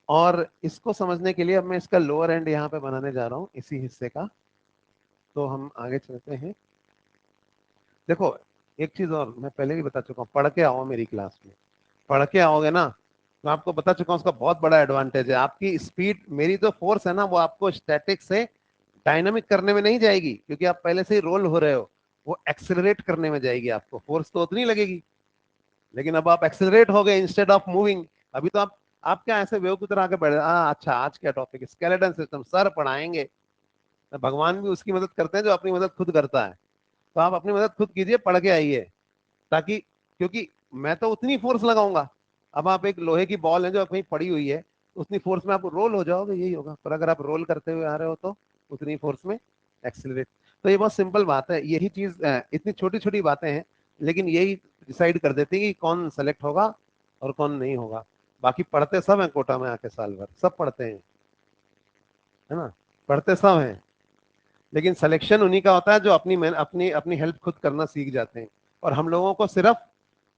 और इसको समझने के लिए अब मैं इसका लोअर एंड यहाँ पे बनाने जा रहा हूँ, इसी हिस्से का। तो हम आगे चलते हैं। देखो एक चीज और मैं पहले भी बता चुका हूँ, पढ़ के आओ मेरी क्लास में। पढ़ के आओगे ना, मैं आपको बता चुका हूँ उसका बहुत बड़ा एडवांटेज है। आपकी स्पीड, मेरी जो फोर्स है ना, वो आपको स्टैटिक से डायनामिक करने में नहीं जाएगी, क्योंकि आप पहले से ही रोल हो रहे हो। वो एक्सेलरेट करने में जाएगी। आपको फोर्स तो उतनी लगेगी, लेकिन अब आप एक्सेलरेट हो गए इंस्टेड ऑफ मूविंग। अभी तो आप क्या ऐसे वेव की तरह आगे बढ़ अच्छा आज क्या टॉपिक है, स्केलेटन सिस्टम सर पढ़ाएंगे। भगवान भी उसकी मदद करते हैं जो अपनी मदद खुद करता है। तो आप अपनी मदद खुद कीजिए, पढ़ के आइए, ताकि, क्योंकि मैं तो उतनी फोर्स लगाऊंगा। अब आप एक लोहे की बॉल है जो कहीं पड़ी हुई है, उतनी फोर्स में आप रोल हो जाओगे, यही होगा। पर अगर आप रोल करते हुए आ रहे हो तो उतनी फोर्स में एक्सेलरेट। तो ये बहुत सिंपल बात है, यही चीज, इतनी छोटी छोटी बातें हैं, लेकिन यही डिसाइड कर देती है कि कौन सेलेक्ट होगा और कौन नहीं होगा। बाकी पढ़ते सब हैं कोटा में आके, साल भर सब पढ़ते हैं, है ना, पढ़ते सब हैं। लेकिन सिलेक्शन उन्हीं का होता है जो अपनी अपनी अपनी हेल्प खुद करना सीख जाते हैं। और हम लोगों को सिर्फ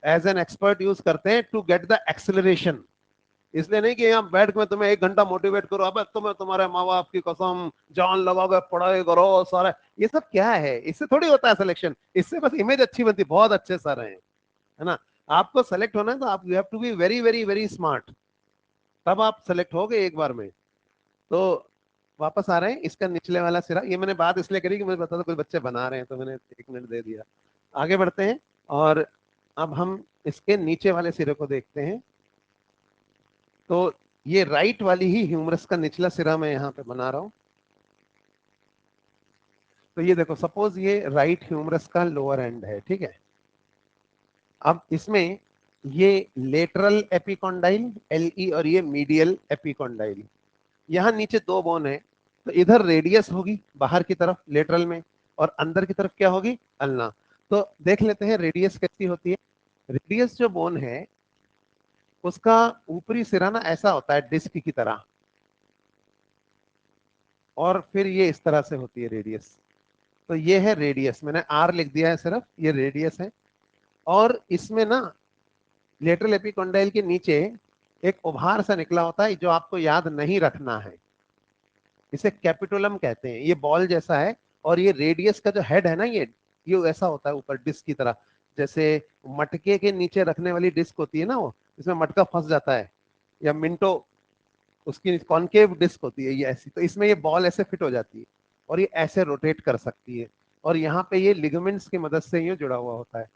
एज एन एक्सपर्ट यूज करते हैं टू गेट द एक्सेलरेशन। इसलिए नहीं कि यहाँ बैठ के मैं तुम्हें 1 घंटा मोटिवेट करो, अब तुम्हें तुम्हारे माँ बाप की कसम जान लगाओगे, पढ़ाई करो सारा। ये सब क्या है, इससे थोड़ी होता है सिलेक्शन। इससे बस इमेज अच्छी बनती, बहुत अच्छे सर हैं, है ना। आपको सेलेक्ट होना है तो आप you have to be very very very smart, तब आप सेलेक्ट हो गए एक बार में। तो वापस आ रहे हैं, इसका निचले वाला सिरा, ये मैंने बात इसलिए करी कि मुझे पता था कुछ बच्चे बना रहे हैं, तो मैंने 1 मिनट दे दिया। आगे बढ़ते हैं, और अब हम इसके नीचे वाले सिरे को देखते हैं। तो ये राइट वाली ही ह्यूमरस का निचला सिरा मैं यहाँ पे बना रहा हूँ। तो ये देखो, सपोज ये राइट ह्यूमरस का लोअर एंड है, ठीक है। अब इसमें ये लेटरल एपिकॉन्डाइल एलई और ये मीडियल एपिकॉन्डाइल, यहाँ नीचे 2 बोन है। तो इधर रेडियस होगी बाहर की तरफ लेटरल में, और अंदर की तरफ क्या होगी, अल्ना। तो देख लेते हैं रेडियस कैसी होती है। रेडियस जो बोन है उसका ऊपरी सिरा ना ऐसा होता है डिस्क की तरह, और फिर ये इस तरह से होती है रेडियस। तो ये है रेडियस, मैंने आर लिख दिया है सिर्फ, ये रेडियस है। और इसमें ना लेटरल एपिकॉन्डाइल के नीचे एक उभार सा निकला होता है जो आपको याद नहीं रखना है। इसे कैपिटोलम कहते हैं, ये बॉल जैसा है। और ये रेडियस का जो हेड है ना, ये ऐसा होता है ऊपर डिस्क की तरह, जैसे मटके के नीचे रखने वाली डिस्क होती है ना, वो इसमें मटका फंस जाता है, या मिंटो, उसकी कॉनकेव डिस्क होती है ये ऐसी। तो इसमें ये बॉल ऐसे फिट हो जाती है, और ये ऐसे रोटेट कर सकती है। और यहाँ पे ये लिगामेंट्स की मदद से ये जुड़ा हुआ होता है।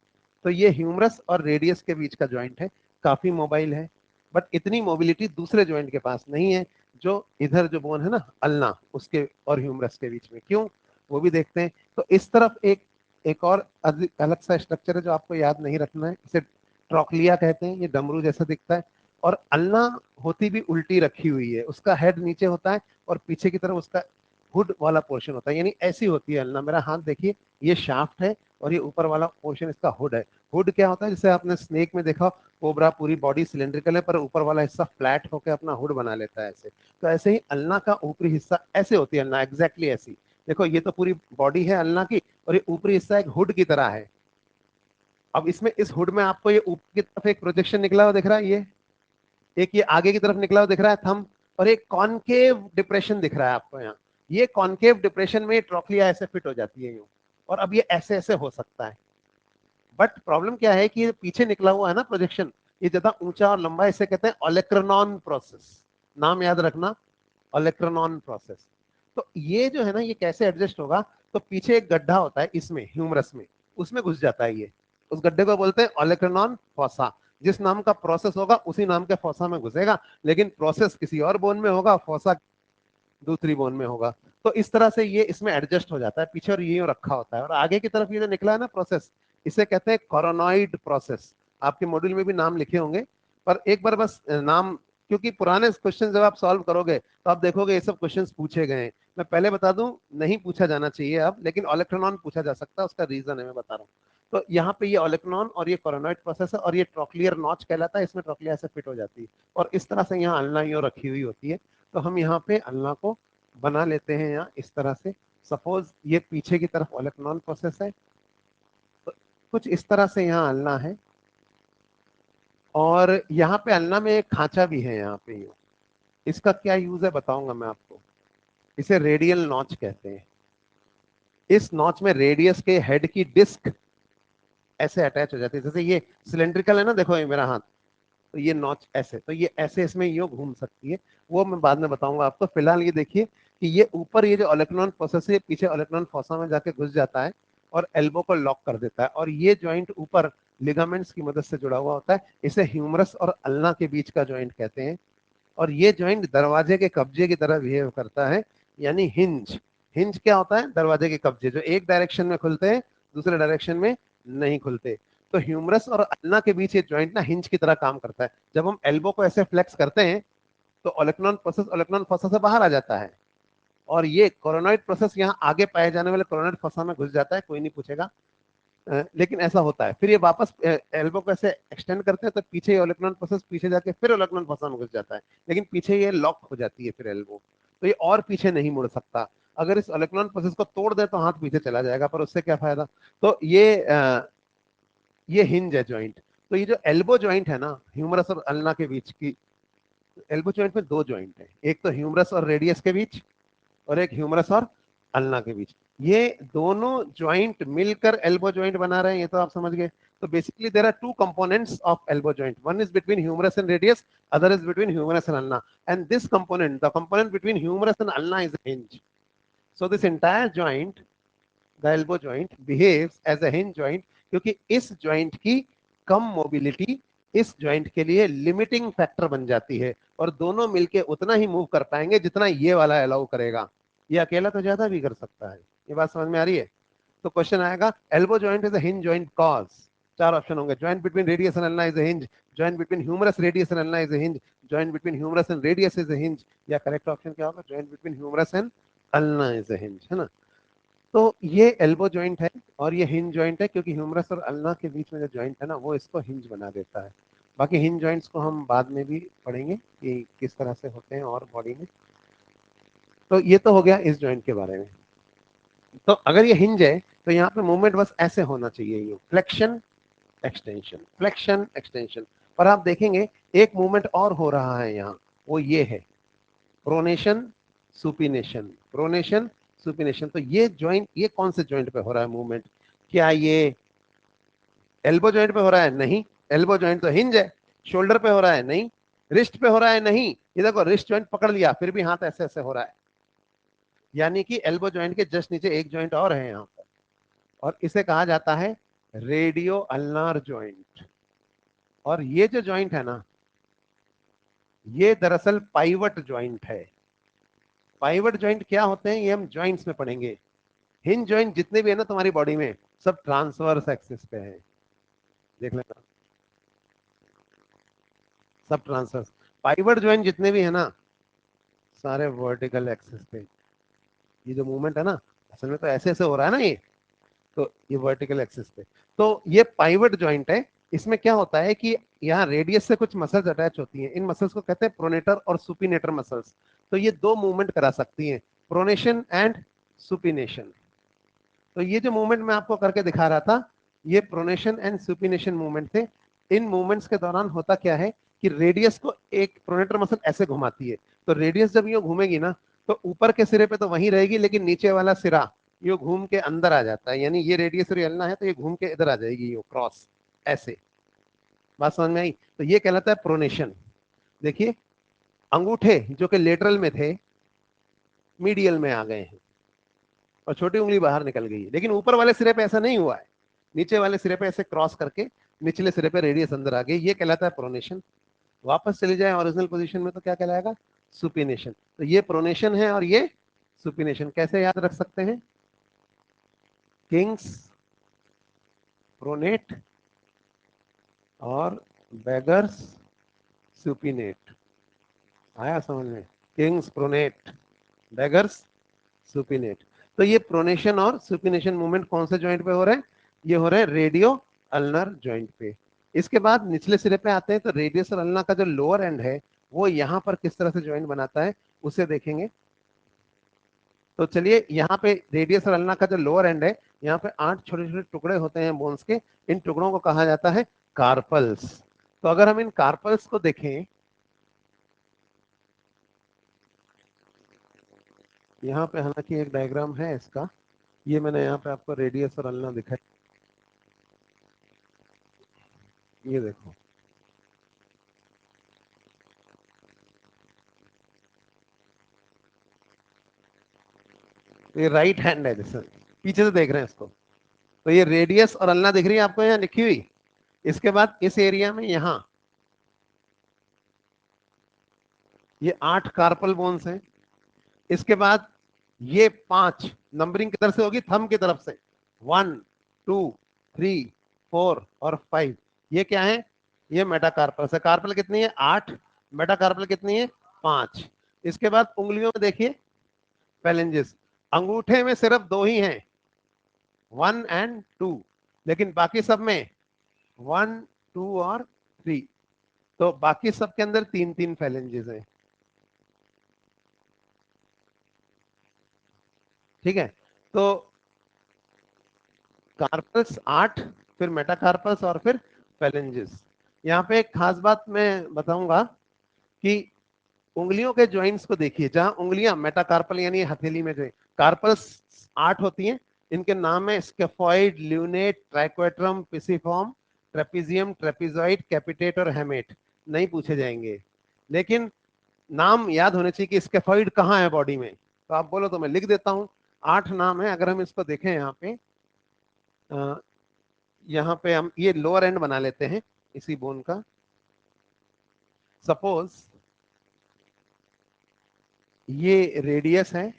तो ये ह्यूमरस और रेडियस के बीच का ज्वाइंट है, काफी मोबाइल है। बट इतनी मोबिलिटी दूसरे ज्वाइंट के पास नहीं है, जो इधर जो बोन है ना अल्ना, उसके और ह्यूमरस के बीच में। क्यों, वो भी देखते हैं। तो इस तरफ एक एक और अलग सा स्ट्रक्चर है जो आपको याद नहीं रखना है, इसे ट्रोक्लिया कहते हैं। ये डमरू जैसा दिखता है, और अल्ना होती भी उल्टी रखी हुई है, उसका हेड नीचे होता है और पीछे की तरफ उसका हुड वाला पोर्शन होता है, यानी ऐसी होती है अल्ना। मेरा हाथ देखिए, ये शाफ्ट है और ये ऊपर वाला पोर्शन इसका हुड है। हुड क्या होता है, जैसे आपने स्नेक में देखा, कोबरा पूरी बॉडी सिलेंड्रिकल है, पर ऊपर वाला हिस्सा फ्लैट होकर अपना हुड बना लेता है ऐसे। तो ऐसे ही अल्ना का ऊपरी हिस्सा ऐसे होती है, अल्ना एग्जैक्टली ऐसी। देखो ये तो पूरी बॉडी है अल्ना की, और ये ऊपरी हिस्सा एक हुड की तरह है। अब इसमें इस हुड में आपको ये ऊपर की तरफ एक प्रोजेक्शन निकला हुआ दिख रहा है, ये एक ये आगे की तरफ निकला हुआ दिख रहा है थंब, और एक कॉनकेव डिप्रेशन दिख रहा है आपको यहाँ। ये कॉनकेव डिप्रेशन में ट्रोक्लिया ऐसे फिट हो जाती है यूं, और अब ये ऐसे ऐसे हो सकता है। बट प्रॉब्लम क्या है कि ये पीछे निकला हुआ है ना प्रोजेक्शन, ये ज्यादा ऊंचा और लंबा, इसे कहते हैं ओलेक्रानॉन प्रोसेस। नाम याद रखना, ओलेक्रानॉन प्रोसेस। तो ये जो है ना, ये कैसे एडजस्ट होगा, तो पीछे एक गड्ढा होता है इसमें ह्यूमरस में, उसमें घुस जाता है ये। उस गड्ढे को बोलते हैं ओलेक्रानॉन फोसा। जिस नाम का प्रोसेस होगा उसी नाम के फोसा में घुसेगा, लेकिन प्रोसेस किसी और बोन में होगा, फोसा दूसरी बोन में होगा। तो इस तरह से ये इसमें एडजस्ट हो जाता है पीछे, और ये रखा होता है। और आगे की तरफ ये जो निकला है ना प्रोसेस, इसे कहते हैं कोरोनॉइड प्रोसेस। आपके मॉड्यूल में भी नाम लिखे होंगे, पर एक बार बस नाम, क्योंकि पुराने क्वेश्चन जब आप सॉल्व करोगे तो आप देखोगे ये सब क्वेश्चन पूछे गए हैं। मैं पहले बता दूं, नहीं पूछा जाना चाहिए अब, लेकिन ओलेक्ट्रॉन पूछा जा सकता है, उसका रीजन है मैं बता रहा हूँ। तो यहाँ पे ये ओलेक्ट्रॉन और ये कोरोनॉइड प्रोसेस है, और ये ट्रोक्लियर नॉच कहलाता है, इसमें ट्रोक्लिया ऐसे फिट हो जाती है, और इस तरह से यहाँ अल्ना यूं रखी हुई होती है। तो हम यहाँ पे अल्ना को बना लेते हैं यहाँ इस तरह से। सपोज ये पीछे की तरफ ओलेक्ट्रॉन प्रोसेस है, तो कुछ इस तरह से यहाँ अल्ना है, और यहाँ पे अल्ना में एक खांचा भी है यहाँ पे यूं। इसका क्या यूज है बताऊंगा मैं आपको। इसे रेडियल नॉच कहते हैं। इस नॉच में रेडियस के हेड की डिस्क ऐसे अटैच हो जाती है, जैसे ये सिलेंड्रिकल है ना, देखो ये मेरा हाथ, तो ये नॉच ऐसे, तो ये ऐसे इसमें ये घूम सकती है, वो मैं बाद में बताऊंगा आपको। फिलहाल ये देखिए कि ये ऊपर ये जो ओलेक्नोन फोसा है पीछे ओलेक्नोन फोसा में जाके घुस जाता है और एल्बो को लॉक कर देता है, और ये जॉइंट ऊपर लिगामेंट्स की मदद से जुड़ा हुआ होता है, इसे ह्यूमरस और अल्ना के बीच का जॉइंट कहते हैं। और ये जॉइंट दरवाजे के कब्जे की तरह बिहेव करता है, यानी हिंज। हिंज क्या होता है? दरवाजे के कब्जे, जो एक डायरेक्शन में खुलते हैं दूसरे डायरेक्शन में नहीं खुलते। तो ह्यूमरस और अल्ना के बीच ये जॉइंट ना हिंज की तरह काम करता है। जब हम एल्बो को ऐसे फ्लेक्स करते हैं तो ओलेक्नोन प्रोसेस ओलेक्नोन फोसा से बाहर आ जाता है, और ये कोरोनॉइड प्रोसेस यहाँ आगे पाए जाने वाले कोरोनॉइड फोसा में घुस जाता है, कोई नहीं पूछेगा, लेकिन ऐसा होता है। फिर ये वापस एल्बो को ऐसे एक्सटेंड करते हैं तो पीछे ओलेक्नोन प्रोसेस पीछे जाके फिर ओलेक्नोन फोसा में घुस जाता है, लेकिन पीछे ये लॉक हो जाती है फिर एल्बो, तो ये और पीछे नहीं मुड़ सकता। अगर इस ओलेक्नोन प्रोसेस को तोड़ दे तो हाथ पीछे चला जाएगा, पर उससे क्या फायदा। तो ये हिंज है जॉइंट। तो ये जो एल्बो जॉइंट है ना ह्यूमरस और अल्ना के बीच की, एल्बो जॉइंट में दो जॉइंट है, एक तो ह्यूमरस और रेडियस के बीच, और एक ह्यूमरस और अल्ना के बीच। ये दोनों ज्वाइंट मिलकर एल्बो ज्वाइंट बना रहे हैं, ये तो आप समझ गए। तो basically there are two components of elbow joint, one is between humerus and radius, other is between humerus and ulna, and this component, the component between humerus and ulna, is a hinge. So this entire joint, the elbow joint, behaves as a hinge joint, क्योंकि इस joint की कम mobility इस joint के लिए limiting factor बन जाती है, और दोनों मिलके उतना ही मूव कर पाएंगे जितना ये वाला अलाउ करेगा। ये अकेला तो ज्यादा भी कर सकता है। ये बात समझ में आ रही है? तो क्वेश्चन आएगा, elbow joint is a hinge joint cause. चार ऑप्शन होंगे, joint between radius and ulna is a hinge, joint between humerus radius and ulna is a hinge, joint between humerus and radius is a hinge, या correct option क्या होगा, joint between humerus and ulna is a hinge, है ना। तो ये elbow joint है और ये हिंज जॉइंट है, क्योंकि ह्यूमरस और अल्ना के बीच में जो जॉइंट है ना वो इसको हिंज बना देता है। बाकी हिंज जॉइंट्स को हम बाद में भी पढ़ेंगे कि किस तरह से होते हैं और बॉडी में। तो ये तो हो गया इस जॉइंट के बारे में। तो अगर ये हिंज है तो यहाँ पे मूवमेंट बस ऐसे होना चाहिए, ये फ्लेक्शन एक्सटेंशन, फ्लेक्शन एक्सटेंशन। और आप देखेंगे एक मूवमेंट और हो रहा है यहाँ, वो ये है प्रोनेशन सुपिनेशन, प्रोनेशन सुपिनेशन। तो ये जॉइंट, ये कौन से जॉइंट पे हो रहा है मूवमेंट? क्या ये एल्बो जॉइंट पे हो रहा है? नहीं, एल्बो जॉइंट तो हिंज है। शोल्डर पे हो रहा है? नहीं। रिस्ट पे हो रहा है? नहीं। ये देखो रिस्ट जॉइंट पकड़ लिया फिर भी हाथ ऐसे ऐसे हो रहा है, यानी कि एल्बो जॉइंट के जस्ट नीचे एक जॉइंट और है यहाँ पर, और इसे कहा जाता है रेडियो अल्नार जॉइंट। और ये जो जॉइंट है ना ये दरअसल पाइवट जॉइंट है। पाइवट जॉइंट क्या होते हैं ये हम जॉइंट्स में पढ़ेंगे। हिंज जॉइंट जितने भी है ना तुम्हारी बॉडी में सब ट्रांसवर्स एक्सिस पे है, देख लेना, सब ट्रांसवर्स। पाइवट जॉइंट जितने भी है ना सारे वर्टिकल एक्सिस पे। ये जो मूवमेंट है ना असल में तो ऐसे ऐसे हो रहा है ना ये, तो ये वर्टिकल एक्सिस पे। तो ये पाइवट जॉइंट है। इसमें क्या होता है कि यहाँ रेडियस से कुछ मसल्स अटैच होती हैं, इन मसल्स को कहते हैं प्रोनेटर और सुपिनेटर मसल्स। तो ये दो मूवमेंट करा सकती हैं, प्रोनेशन एंड सुपिनेशन। तो ये जो मूवमेंट मैं आपको करके दिखा रहा था ये प्रोनेशन एंड सुपिनेशन मूवमेंट थे। इन मूवमेंट्स के दौरान होता क्या है कि रेडियस को एक प्रोनेटर मसल ऐसे घुमाती है, तो रेडियस जब यूं घूमेगी ना तो ऊपर के सिरे पे तो वहीं रहेगी, लेकिन नीचे वाला सिरा ये घूम के अंदर आ जाता है, यानी ये रेडियस रियलना है तो ये घूम के इधर आ जाएगी, ये क्रॉस ऐसे। बात समझ में आई? तो ये कहलाता है प्रोनेशन। देखिए अंगूठे जो कि लेटरल में थे मीडियल में आ गए हैं और छोटी उंगली बाहर निकल गई है, लेकिन ऊपर वाले सिरे पे ऐसा नहीं हुआ है, नीचे वाले सिरे पे ऐसे क्रॉस करके निचले सिरे पे रेडियस अंदर आ गई, ये कहलाता है प्रोनेशन। वापस चले जाए ओरिजिनल पोजीशन में तो क्या कहलाएगा? सुपिनेशन। तो ये प्रोनेशन है और ये सुपिनेशन। कैसे याद रख सकते हैं? किंग्स प्रोनेट और बेगर्स सुपिनेट। आया समझ में? Kings pronate, beggars supinate. तो ये प्रोनेशन और सुपिनेशन मूवमेंट कौन से जॉइंट पे हो रहे हैं? ये हो रहे हैं रेडियो अल्नर जॉइंट पे। इसके बाद निचले सिरे पे आते हैं, तो रेडियस और अल्ना का जो लोअर एंड है वो यहाँ पर किस तरह से जॉइंट बनाता है उसे देखेंगे। तो चलिए यहाँ पे रेडियस और अल्ना का जो लोअर एंड है यहाँ पे 8 छोटे छोटे टुकड़े होते हैं बोन्स के, इन टुकड़ों को कहा जाता है कार्पल्स। तो अगर हम इन कार्पल्स को देखें, यहाँ पे हालांकि एक डायग्राम है इसका, ये मैंने यहाँ पे आपको रेडियस और अल्ना दिखाई, ये देखो, ये राइट हैंड है, जैसे पीछे से देख रहे हैं इसको, तो ये रेडियस और अल्ना दिख रही है आपको यहाँ लिखी हुई। इसके बाद इस एरिया में यहाँ ये 8 कार्पल बोन्स हैं। इसके बाद ये 5 नंबरिंग किधर से होगी, थंब की तरफ से, 1 2 3 4 और 5, ये क्या है, ये मेटाकार्पल है। कार्पल कितनी है, 8, मेटाकार्पल कितनी है, 5। इसके बाद उंगलियों में देखिए फेलेंजेस, अंगूठे में सिर्फ 2 ही हैं, 1 एंड 2, लेकिन बाकी सब में 1 2 और 3, तो बाकी सब के अंदर 3 फेलेंजेस हैं। ठीक है, तो कार्पल्स 8, फिर मेटाकार्पल्स और फिर फेलेंजेस। यहाँ पे एक खास बात मैं बताऊंगा कि उंगलियों के जॉइंट्स को देखिए, जहां उंगलियां मेटाकार्पल यानी हथेली में जो कार्पल्स 8 होती हैं, इनके नाम है scaphoid, lunate, triquetrum, pisiform, trapezium, ट्रेपीजॉइड, कैपिटेट और हेमेट। नहीं पूछे जाएंगे, लेकिन नाम याद होने चाहिए कि स्केफॉइड कहाँ है बॉडी में। तो आप बोलो तो मैं लिख देता हूँ, 8 नाम है। अगर हम इसको देखें यहाँ पे, यहाँ पे हम ये लोअर एंड बना लेते हैं इसी बोन का। सपोज ये रेडियस है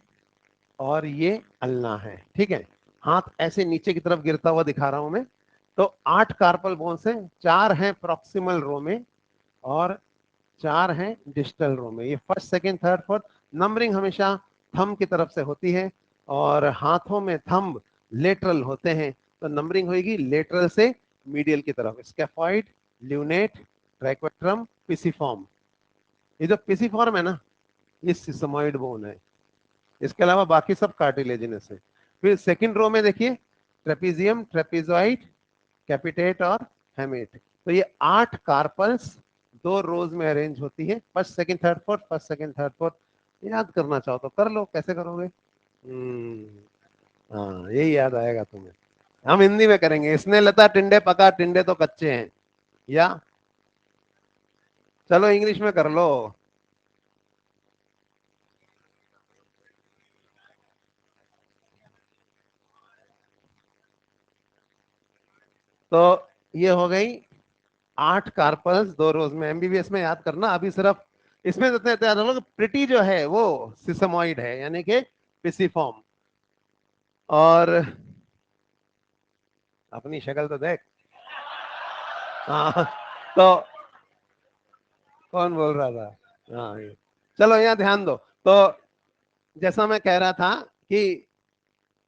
और ये अल्ना है, ठीक है। हाथ ऐसे नीचे की तरफ गिरता हुआ दिखा रहा हूं मैं। तो 8 कार्पल बोन्स हैं, 4 हैं प्रॉक्सिमल रो में और 4 हैं डिस्टल रो में। ये first, second, third, fourth, numbering हमेशा थंब की तरफ से होती है, और हाथों में थंब लेटरल होते हैं, तो नंबरिंग होगी लेटरल से मीडियल की तरफ। Scaphoid, lunate, triquetrum, pisiform. ये जो पिसिफॉर्म है ना, ये सिसमॉइड बोन है। इसके अलावा बाकी सब कार्टिलेजिनस है। फिर सेकंड रो में देखिए, ट्रेपीजियम, ट्रेपीजॉइड, कैपिटेट और हेमेट। तो ये 8 कार्पल्स 2 रोज में अरेंज होती है, first second third fourth, first second third fourth. याद करना चाहो तो कर लो, कैसे करोगे? हाँ, यही याद आएगा तुम्हें। हम हिंदी में करेंगे, इसने लता टिंडे पका, टिंडे तो कच्चे हैं, या चलो इंग्लिश में कर लो। तो ये हो गई 8 कार्पल्स 2 रोज में। एमबीबीएस में याद करना, अभी सिर्फ इसमें याद रखो, प्रिटी जो है वो सिसमोइड है, यानी कि पिसिफॉर्म। और अपनी शक्ल तो देख। हाँ, तो कौन बोल रहा था? हाँ, चलो यहाँ ध्यान दो। तो जैसा मैं कह रहा था कि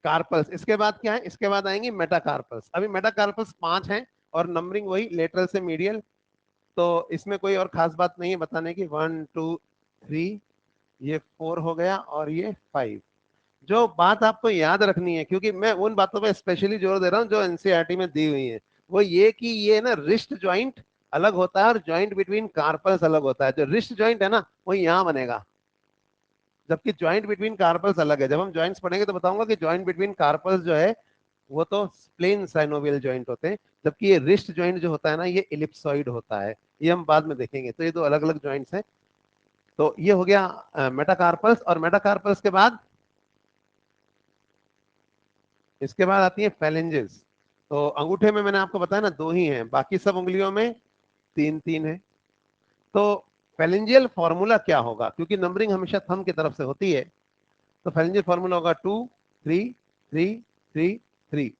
कार्पल्स, इसके बाद क्या है, इसके बाद आएंगी मेटाकार्पल्स। अभी मेटाकार्पल्स 5 हैं और नंबरिंग वही लेटरल से मीडियल। तो इसमें कोई और खास बात नहीं है बताने की। 1 2 3, ये 4 हो गया और ये 5। जो बात आपको याद रखनी है, क्योंकि मैं उन बातों पे स्पेशली जोर दे रहा हूँ जो एनसीईआरटी में दी हुई है, वो ये कि ये ना रिस्ट जॉइंट अलग होता है और जॉइंट बिटवीन कार्पल्स अलग होता है। जो रिस्ट जॉइंट है ना, वो यहाँ बनेगा, जबकि जॉइंट बिटवीन कार्पल्स अलग है। जब हम जॉइंट्स पढ़ेंगे तो बताऊंगा कि जॉइंट बिटवीन कार्पल्स जो है वो तो प्लेन साइनोवियल जॉइंट होते हैं, जबकि ये रिस्ट जॉइंट जो होता है ना, ये इलिप्सॉइड होता है। ये हम बाद में देखेंगे। तो ये दो अलग अलग जॉइंट्स हैं। तो ये हो गया मेटाकार्पल्स। और मेटाकार्पल्स के बाद, इसके बाद आती है फेलेंजेस। तो अंगूठे में मैंने आपको बताया ना 2 ही हैं, बाकी सब उंगलियों में 3 है। तो फेलेंजियल फॉर्मूला क्या होगा, क्योंकि नंबरिंग हमेशा थंब की तरफ से होती है, तो फेलेंजियल फॉर्मूला होगा 2 3 3 3 3।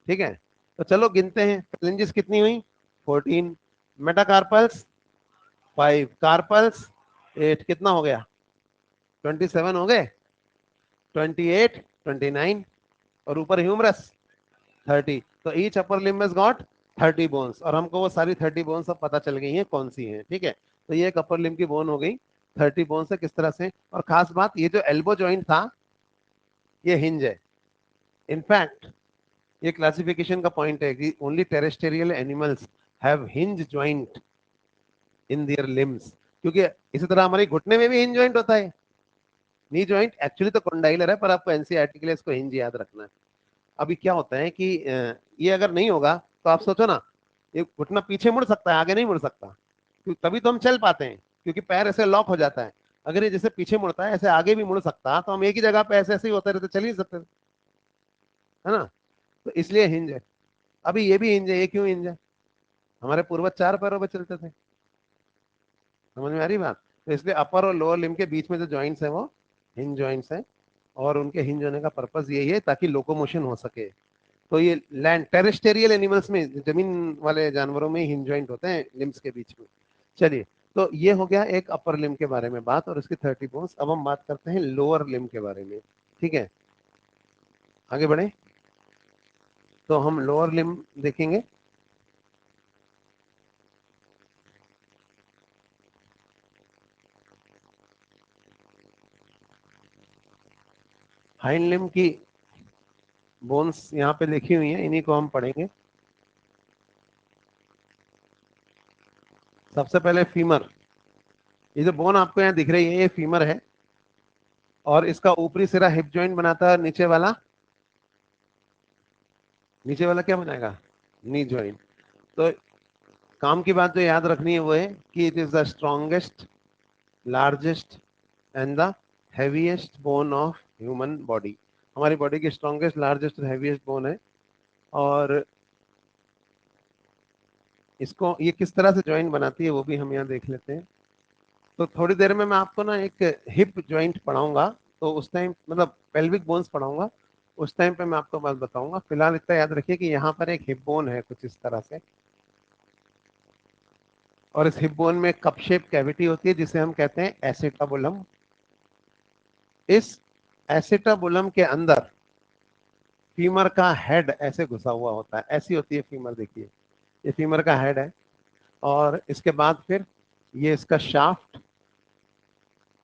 ठीक है, तो चलो गिनते हैं। फेलेंजेस कितनी हुई, 14। मेटाकार्पल्स 5, कार्पल्स 8, कितना हो गया, 27 हो गए, 28, 29, और ऊपर ह्यूमरस 30। तो each upper limb has got 30 bones, और हमको वो सारी 30 बोन्स अब पता चल गई हैं कौन सी हैं। ठीक है, तो ये एक अपर लिम्ब की बोन हो गई, 30 बोन्स है किस तरह से। और खास बात, ये जो एल्बो जॉइंट था ये हिंज है। इनफैक्ट ये क्लासिफिकेशन का पॉइंट है कि only terrestrial animals have hinge joint in their limbs, क्योंकि इसी तरह हमारे घुटने में भी हिंज जॉइंट होता है। नी जॉइंट एक्चुअली तो कॉन्डाइलर है, पर आपको एनसीईआरटी के लिए इसको हिंज याद रखना है। अभी क्या होता है कि ये अगर नहीं होगा तो आप सोचो ना, ये घुटना पीछे मुड़ सकता है, आगे नहीं मुड़ सकता, तभी तो हम चल पाते हैं, क्योंकि पैर ऐसे लॉक हो जाता है। अगर ये जैसे पीछे मुड़ता है, ऐसे आगे भी मुड़ सकता, तो हम एक ही जगह पे ऐसे ऐसे ही होते रहते, चल ही नहीं सकते, है ना। तो इसलिए हिंज है। अभी ये भी हिंज है, ये क्यों हिंज है? हमारे पूर्वज 4 पैरों पे चलते थे। समझ में आ रही बात? तो इसलिए अपर और लोअर लिम्ब के बीच में जो जॉइंट्स है वो हिंज जॉइंट्स है, और उनके हिंज होने का पर्पस यही है ताकि लोकोमोशन हो सके। तो ये लैंड टेरेस्टेरियल एनिमल्स में, जमीन वाले जानवरों में हिंज जॉइंट होते हैं लिम्स के बीच में। चलिए, तो ये हो गया एक अपर लिम्ब के बारे में बात और उसकी 30 बोन्स। अब हम बात करते हैं लोअर लिम्ब के बारे में। ठीक है, आगे बढ़े। तो हम लोअर लिम्ब देखेंगे। हाइंड लिम्ब की बोन्स यहाँ पे लिखी हुई है, इन्हीं को हम पढ़ेंगे। सबसे पहले फीमर। ये जो बोन आपको यहाँ दिख रही है, ये फीमर है, और इसका ऊपरी सिरा हिप जॉइंट बनाता है, नीचे वाला, नीचे वाला क्या बनाएगा? Knee joint. तो काम की बात जो याद रखनी है वो है कि it is the strongest, largest and the heaviest bone of human body. हमारी बॉडी की स्ट्रॉन्गेस्ट, लार्जेस्ट और हैवीएस्ट बोन है। और इसको ये किस तरह से ज्वाइंट बनाती है वो भी हम यहाँ देख लेते हैं। तो थोड़ी देर में मैं आपको ना एक हिप ज्वाइंट पढ़ाऊंगा, तो उस टाइम मतलब पेल्विक बोन्स पढ़ाऊंगा, उस टाइम पे मैं आपको बात बताऊंगा। फिलहाल इतना याद रखिए कि यहाँ पर एक हिप बोन है कुछ इस तरह से, और इस हिप बोन में कप शेप कैविटी होती है जिसे हम कहते हैं एसिटाबुलम। इस एसिटाबुलम के अंदर फीमर का हेड ऐसे घुसा हुआ होता है, ऐसी होती है फीमर, देखिए ये फीमर का हेड है। और इसके बाद फिर ये इसका शाफ्ट,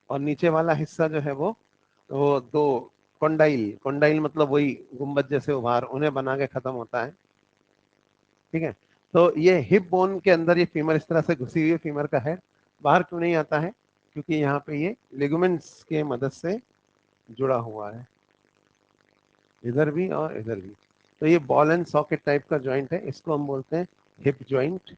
और नीचे वाला हिस्सा जो है वो दो कंडाइल, कंडाइल मतलब वही गुंबद जैसे उभार, उन्हें बना के खत्म होता है। ठीक है, तो ये हिप बोन के अंदर ये फीमर इस तरह से घुसी हुई है। फीमर का हेड बाहर क्यों नहीं आता है? क्योंकि यहाँ पे ये लिगामेंट्स के मदद से जुड़ा हुआ है, इधर भी और इधर भी। तो ये बॉल एंड सॉकेट टाइप का जॉइंट है, इसको हम बोलते हैं हिप जॉइंट।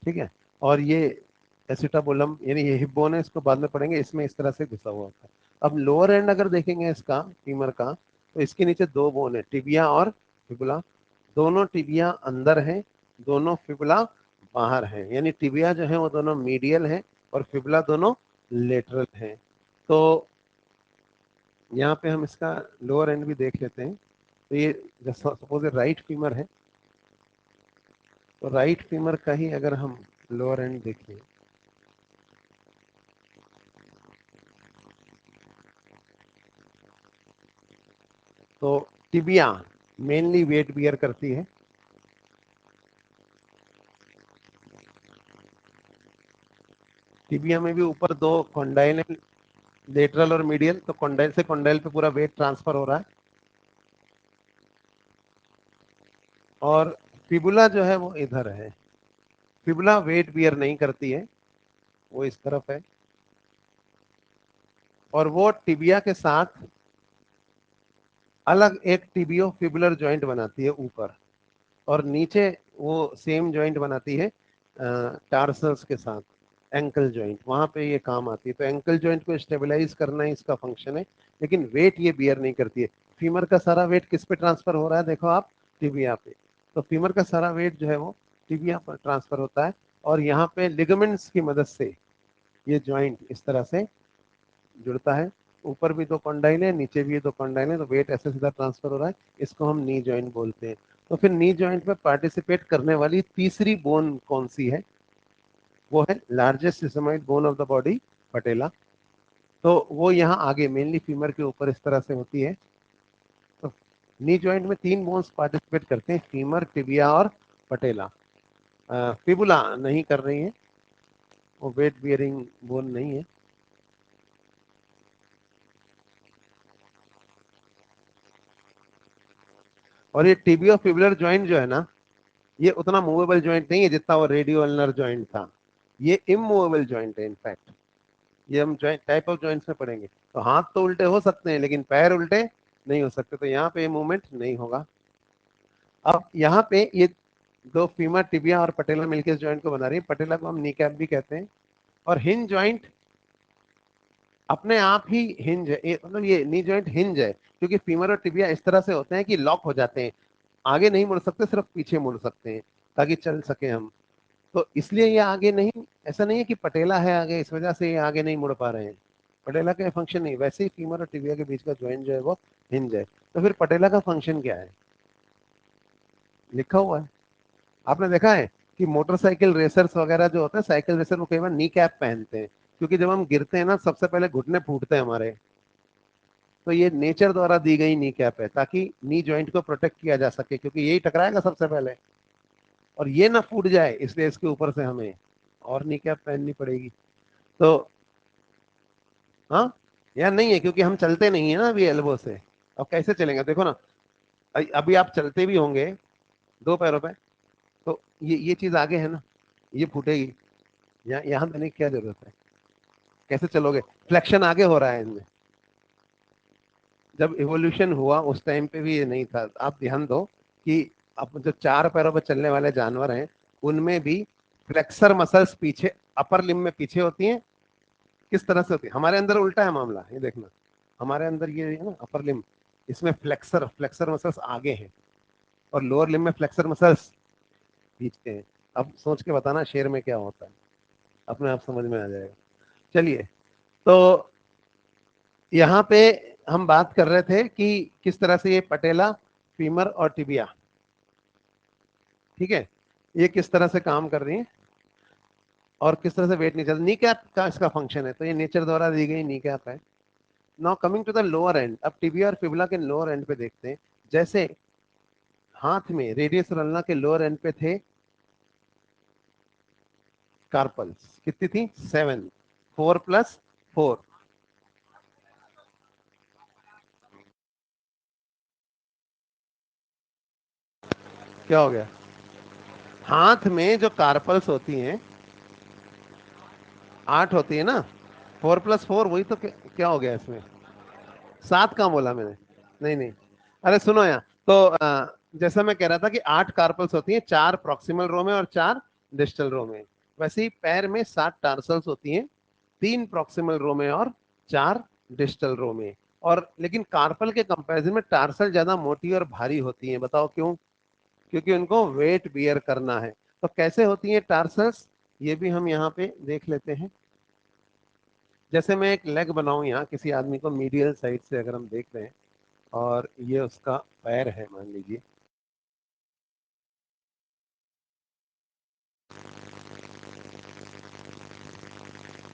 ठीक है, और ये एसिटाबुलम यानी ये हिप बोन है, इसको बाद में पढ़ेंगे, इसमें इस तरह से घुसा हुआ होता है। अब लोअर एंड अगर देखेंगे इसका, फीमर का, तो इसके नीचे दो बोन है, टिबिया और फिबुला। दोनों टिबिया अंदर है, दोनों फिबुला बाहर है, यानी टिबिया जो है वो दोनों मीडियल है और फिबुला दोनों लेटरल है। तो यहाँ पे हम इसका लोअर एंड भी देख लेते हैं। तो ये सपोज राइट फीमर है, तो राइट फीमर का ही अगर हम लोअर एंड देखें, तो टिबिया मेनली वेट बियर करती है। टिबिया में भी ऊपर दो कॉन्डाइल है, लेटरल और मीडियल, तो कॉन्डाइल से कॉन्डाइल पे पूरा वेट ट्रांसफर हो रहा है। और फिबुला जो है वो इधर है, फिबुला वेट बियर नहीं करती है, वो इस तरफ है, और वो टिबिया के साथ अलग एक टिबियो फिबुलर जॉइंट बनाती है ऊपर, और नीचे वो सेम जॉइंट बनाती है टार्सल्स के साथ, एंकल जॉइंट, वहां पे ये काम आती है। तो एंकल जॉइंट को स्टेबलाइज करना ही इसका फंक्शन है, लेकिन वेट ये बियर नहीं करती है। फीमर का सारा वेट किस पे ट्रांसफर हो रहा है, देखो आप, टिबिया पे। तो फीमर का सारा वेट जो है वो टिबिया पर ट्रांसफर होता है, और यहाँ पे लिगामेंट्स की मदद से ये जॉइंट इस तरह से जुड़ता है। ऊपर भी दो कंडाइल है, नीचे भी दो कंडाइल है, तो वेट ऐसे सीधा ट्रांसफर हो रहा है, इसको हम नी जॉइंट बोलते हैं। तो फिर नी जॉइंट में पार्टिसिपेट करने वाली तीसरी बोन कौन सी है? वो है largest sesamoid bone of the body, patella. तो वो यहाँ आगे मेनली फीमर के ऊपर इस तरह से होती है। तो नी जॉइंट में तीन बोन्स पार्टिसिपेट करते हैं, फीमर, टिबिया और पटेला। फिबुला नहीं कर रही है, वो वेट बियरिंग बोन नहीं है। और ये टिबियो फिबुलर जॉइंट जो है ना, ये उतना मूवेबल जॉइंट नहीं है जितना वो रेडियो अल्नर जॉइंट था। ये इमूवेबल जॉइंट है इनफैक्ट। ये हम जॉइंट टाइप ऑफ जॉइंट्स में पढ़ेंगे। तो हाथ तो उल्टे हो सकते हैं, लेकिन पैर उल्टे नहीं हो सकते, तो यहाँ पे मूवमेंट नहीं होगा। अब यहाँ पे ये दो फीमर, टिबिया और पटेला मिलकर इस जॉइंट को बना रही है। पटेला को हम नी कैप भी कहते हैं। और हिंज जॉइंट अपने आप ही हिंज है, मतलब ये नी जॉइंट हिंज है, क्योंकि फीमर और टिबिया इस तरह से होते हैं कि लॉक हो जाते हैं, आगे नहीं मुड़ सकते, सिर्फ पीछे मुड़ सकते हैं ताकि चल सके हम। तो इसलिए ये आगे नहीं, ऐसा नहीं है कि पटेला है आगे इस वजह से ये आगे नहीं मुड़ पा रहे हैं। पटेला का फंक्शन नहीं, वैसे ही फीमर और टिबिया के बीच का जॉइंट जो है वो हिंज है। तो फिर पटेला का फंक्शन क्या है, लिखा हुआ है। आपने देखा है कि मोटरसाइकिल रेसर्स वगैरह जो होते हैं, साइकिल रेसर, वो कई बार नी कैप पहनते हैं, क्योंकि जब हम गिरते हैं ना सबसे पहले घुटने फूटते हैं हमारे। तो ये नेचर द्वारा दी गई नी कैप है, ताकि नी जॉइंट को प्रोटेक्ट किया जा सके, क्योंकि यही टकराएगा सबसे पहले और ये ना फूट जाए, इसलिए इसके ऊपर से हमें और नी कैप पहननी पड़ेगी। तो हाँ, या नहीं है, क्योंकि हम चलते नहीं है ना अभी एल्बो से। अब कैसे चलेंगे, देखो ना, अभी आप चलते भी होंगे दो पैरों पे, तो ये चीज आगे है ना, ये फूटेगी। यहाँ देने की क्या जरूरत है, कैसे चलोगे, फ्लेक्शन आगे हो रहा है इनमें। जब इवोल्यूशन हुआ उस टाइम पे भी ये नहीं था। आप ध्यान दो कि अब जो चार पैरों पर चलने वाले जानवर हैं, उनमें भी फ्लेक्सर मसल्स पीछे, अपर लिम्ब में पीछे होती हैं। किस तरह से होती है, हमारे अंदर उल्टा है मामला, ये देखना। हमारे अंदर ये है ना अपर लिम्ब, इसमें फ्लेक्सर फ्लेक्सर मसल्स आगे हैं, और लोअर लिम्ब में फ्लेक्सर मसल्स पीछे हैं। अब सोच के बताना शेर में क्या होता है, अपने आप समझ में आ जाएगा। चलिए, तो यहाँ पे हम बात कर रहे थे कि किस तरह से ये पटेला, फीमर और टिबिया, ठीक है, ये किस तरह से काम कर रही है और किस तरह से वेट नहीं चलता। नी कैप का इसका फंक्शन है, तो ये नेचर द्वारा दी गई नी कैप है। Now coming to the lower end, अब टिबिया और फिबुला के लोअर एंड पे देखते हैं। जैसे हाथ में रेडियस और अल्ना के लोअर एंड पे थे कार्पल्स, कितनी थी, 7, 4+4, क्या हो गया, हाथ में जो कार्पल्स होती हैं 8 होती है ना, 4+4 वही तो, क्या हो गया इसमें, 7 कहाँ बोला मैंने, नहीं नहीं, अरे सुनो यहाँ। तो जैसा मैं कह रहा था कि 8 कार्पल्स होती हैं, 4 प्रॉक्सिमल रो में और 4 डिस्टल रो में। वैसे ही पैर में 7 टार्सल्स होती हैं, 3 प्रॉक्सिमल रो में और 4 डिस्टल रो में। और लेकिन कार्पल के कंपैरिजन में टार्सल ज्यादा मोटी और भारी होती हैं, बताओ क्यों, क्योंकि उनको वेट बियर करना है। तो कैसे होती हैं टार्सल्स, ये भी हम यहाँ पे देख लेते हैं। जैसे मैं एक लेग बनाऊं यहाँ किसी आदमी को, मीडियल साइड से अगर हम देख रहे हैं, और ये उसका पैर है मान लीजिए,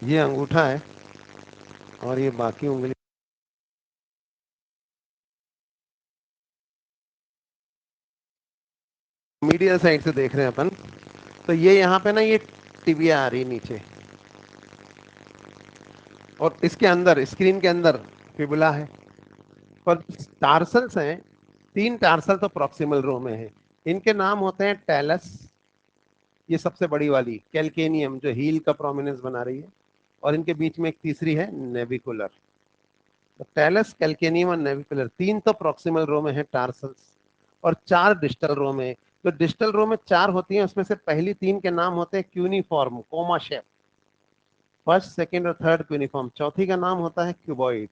ये अंगूठा है और ये बाकी उंगली, मीडियल साइड से देख रहे हैं अपन। तो ये यहाँ पे ना, ये टिबिया आ रही है नीचे, और इसके अंदर, स्क्रीन के अंदर फिबुला है। और टार्सल्स हैं, 3 टार्सल तो प्रॉक्सिमल रो में है। इनके नाम होते हैं टेलस, ये सबसे बड़ी वाली, कैल्केनियम जो हील का प्रोमिनेंस बना रही है, और इनके बीच में एक तीसरी है नेविकुलर। तो टेलस, कैल्केनियम और नेविकुलर, 3 तो प्रॉक्सिमल रो में है टार्सल्स, और 4 डिस्टल रो में। तो डिस्टल रो में 4 होती हैं, उसमें से पहली 3 के नाम होते हैं cuneiform, coma shape, first, second और थर्ड क्यूनिफॉर्म। चौथी का नाम होता है क्यूबॉइड।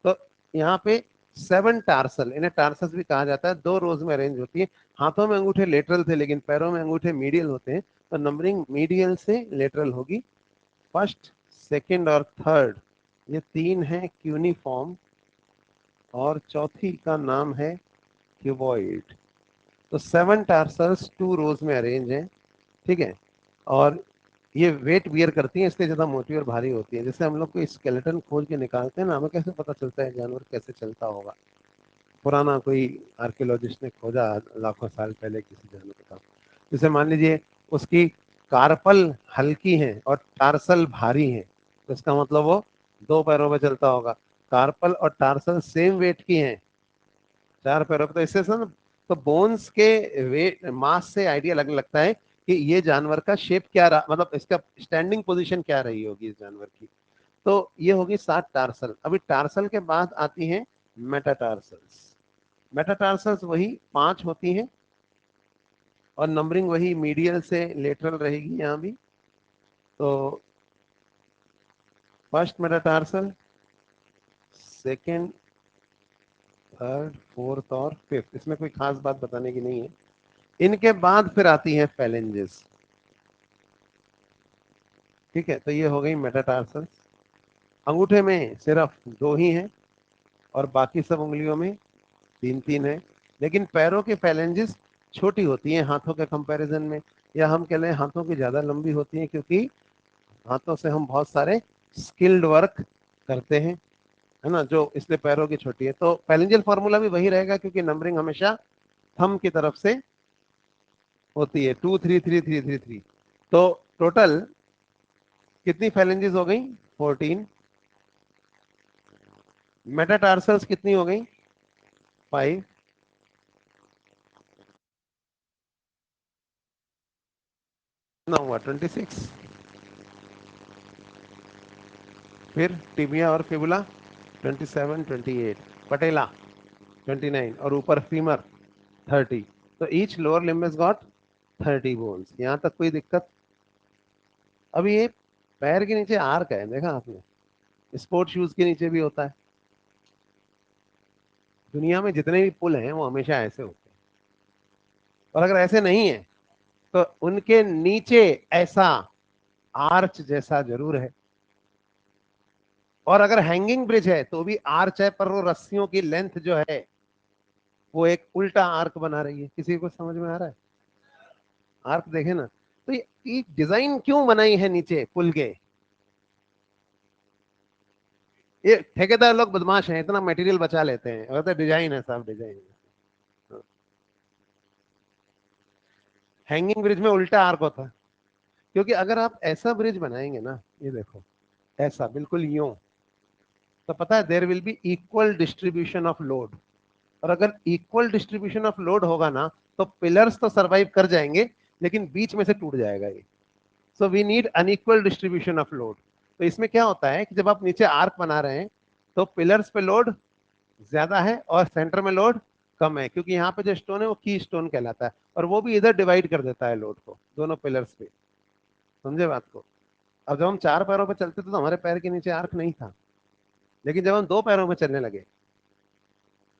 तो यहाँ पे 7 टार्सल, इन्हें टार्सल्स भी कहा जाता है, 2 रोज में अरेंज होती है। हाथों में अंगूठे लेटरल थे, लेकिन पैरों में अंगूठे मीडियल होते हैं, तो नंबरिंग मीडियल से लेटरल होगी। फर्स्ट, सेकंड और थर्ड, ये 3 है क्यूनिफॉर्म, और चौथी का नाम है क्यूबॉइड। तो 7 टार्सल्स 2 रोज में अरेंज है, ठीक है। और ये वेट बियर करती हैं, इसलिए ज्यादा मोटी और भारी होती है। जैसे हम लोग कोई स्केलेटन खोज के निकालते हैं ना, हमें कैसे पता चलता है जानवर कैसे चलता होगा, पुराना कोई आर्कियोलॉजिस्ट ने खोजा लाखों साल पहले किसी जानवर का, जैसे मान लीजिए उसकी कार्पल हल्की है और टार्सल भारी है, तो इसका मतलब वो 2 पैरों में चलता होगा। कार्पल और टार्सल सेम वेट की हैं, 4 पैरों पे, तो इससे ना, तो बोन्स के वेट मास से आइडिया लगने लगता है कि ये जानवर का शेप क्या रहा, मतलब इसका स्टैंडिंग पोजीशन क्या रही होगी इस जानवर की। तो ये होगी 7 टार्सल। अभी टार्सल के बाद आती हैं मेटाटार्सल्स। मेटाटार्सल्स वही 5 होती हैं और नंबरिंग वही मीडियल से लेटरल रहेगी यहाँ भी। तो first metatarsal, second, third, fourth और फिफ्थ, इसमें कोई खास बात बताने की नहीं है। इनके बाद फिर आती है फेलेंजेस। ठीक है, तो ये हो गई मेटाटार्सल्स। अंगूठे में सिर्फ 2 ही हैं और बाकी सब उंगलियों में 3-3 है। लेकिन पैरों की फेलेंजेस छोटी होती हैं हाथों के कंपैरिजन में, या हम कह लें हाथों की ज्यादा लंबी होती हैं, क्योंकि हाथों से हम बहुत सारे स्किल्ड वर्क करते हैं, है ना, जो इसलिए पैरों की छोटी है। तो फेलेंजियल फॉर्मूला भी वही रहेगा, क्योंकि नंबरिंग हमेशा थंब की तरफ से होती है, 2 3 3 3 3 3। तो टोटल कितनी फेलेंजेस हो गई? 14। मेटाटार्सल्स कितनी हो गई? 5। ना हुआ 26। फिर टिबिया और फिबुला 27 28, पटेला 29 और ऊपर फीमर 30। तो each lower limb has got 30 bones. यहाँ तक कोई दिक्कत? अभी ये पैर के नीचे आर्क है, देखा आपने? स्पोर्ट शूज के नीचे भी होता है। दुनिया में जितने भी पुल हैं वो हमेशा ऐसे होते हैं, और अगर ऐसे नहीं है तो उनके नीचे ऐसा आर्च जैसा जरूर है। और अगर हैंगिंग ब्रिज है तो भी आर्च है, पर वो रस्सियों की लेंथ जो है वो एक उल्टा आर्क बना रही है। किसी को समझ में आ रहा है? आर्क देखे ना। तो ये डिजाइन क्यों बनाई है नीचे पुल के? ये ठेकेदार लोग बदमाश हैं, इतना मटेरियल बचा लेते हैं, और तो डिजाइन है, सब डिजाइन है। हैंगिंग ब्रिज में उल्टा आर्क होता है, क्योंकि अगर आप ऐसा ब्रिज बनाएंगे ना, ये देखो, ऐसा बिल्कुल यूं, तो पता है there will be equal distribution of load. और अगर इक्वल डिस्ट्रीब्यूशन ऑफ लोड होगा ना, तो पिलर्स तो सरवाइव कर जाएंगे, लेकिन बीच में से टूट जाएगा ये। So we need unequal distribution of load. तो इसमें क्या होता है कि जब आप नीचे आर्क बना रहे हैं तो पिलर्स पे लोड ज्यादा है और सेंटर में लोड कम है, क्योंकि यहाँ पे जो स्टोन है वो की स्टोन कहलाता है, और वो भी इधर डिवाइड कर देता है लोड को दोनों पिलर्स पे। समझे बात को? अब जब हम 4 पैरों पे चलते थे तो हमारे पैर के नीचे आर्क नहीं था, लेकिन जब हम 2 पैरों में चलने लगे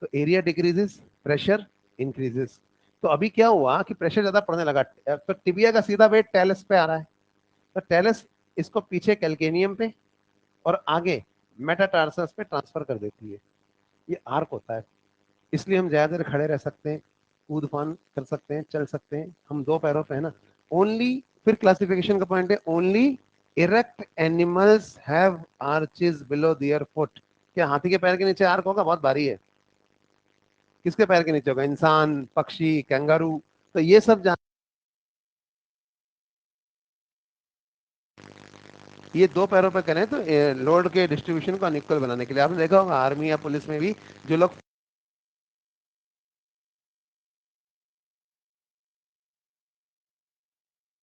तो एरिया डिक्रीजेस, प्रेशर इंक्रीजेस। तो अभी क्या हुआ कि प्रेशर ज्यादा पड़ने लगा, तो टिबिया का सीधा वेट टेलस पे आ रहा है, तो टेलस इसको पीछे कैल्केनियम पे और आगे मेटाटार्सस पे ट्रांसफर कर देती है। ये आर्क होता है, इसलिए हम ज्यादा देर खड़े रह सकते हैं, कूद फान कर सकते हैं, चल सकते हैं। हम 2 पैरों पे है ना। ओनली, फिर क्लासिफिकेशन का पॉइंट है, only erect animals have arches below there foot. क्या हाथी के पैर के नीचे आर्क होगा? बहुत भारी है। किसके पैर के नीचे होगा? इंसान, पक्षी, कैंगारू। तो ये सब ये 2 पैरों पे करें तो लोड के डिस्ट्रीब्यूशन को अनइक्वल बनाने के लिए। आपने देखा होगा आर्मी या पुलिस में भी जो लोग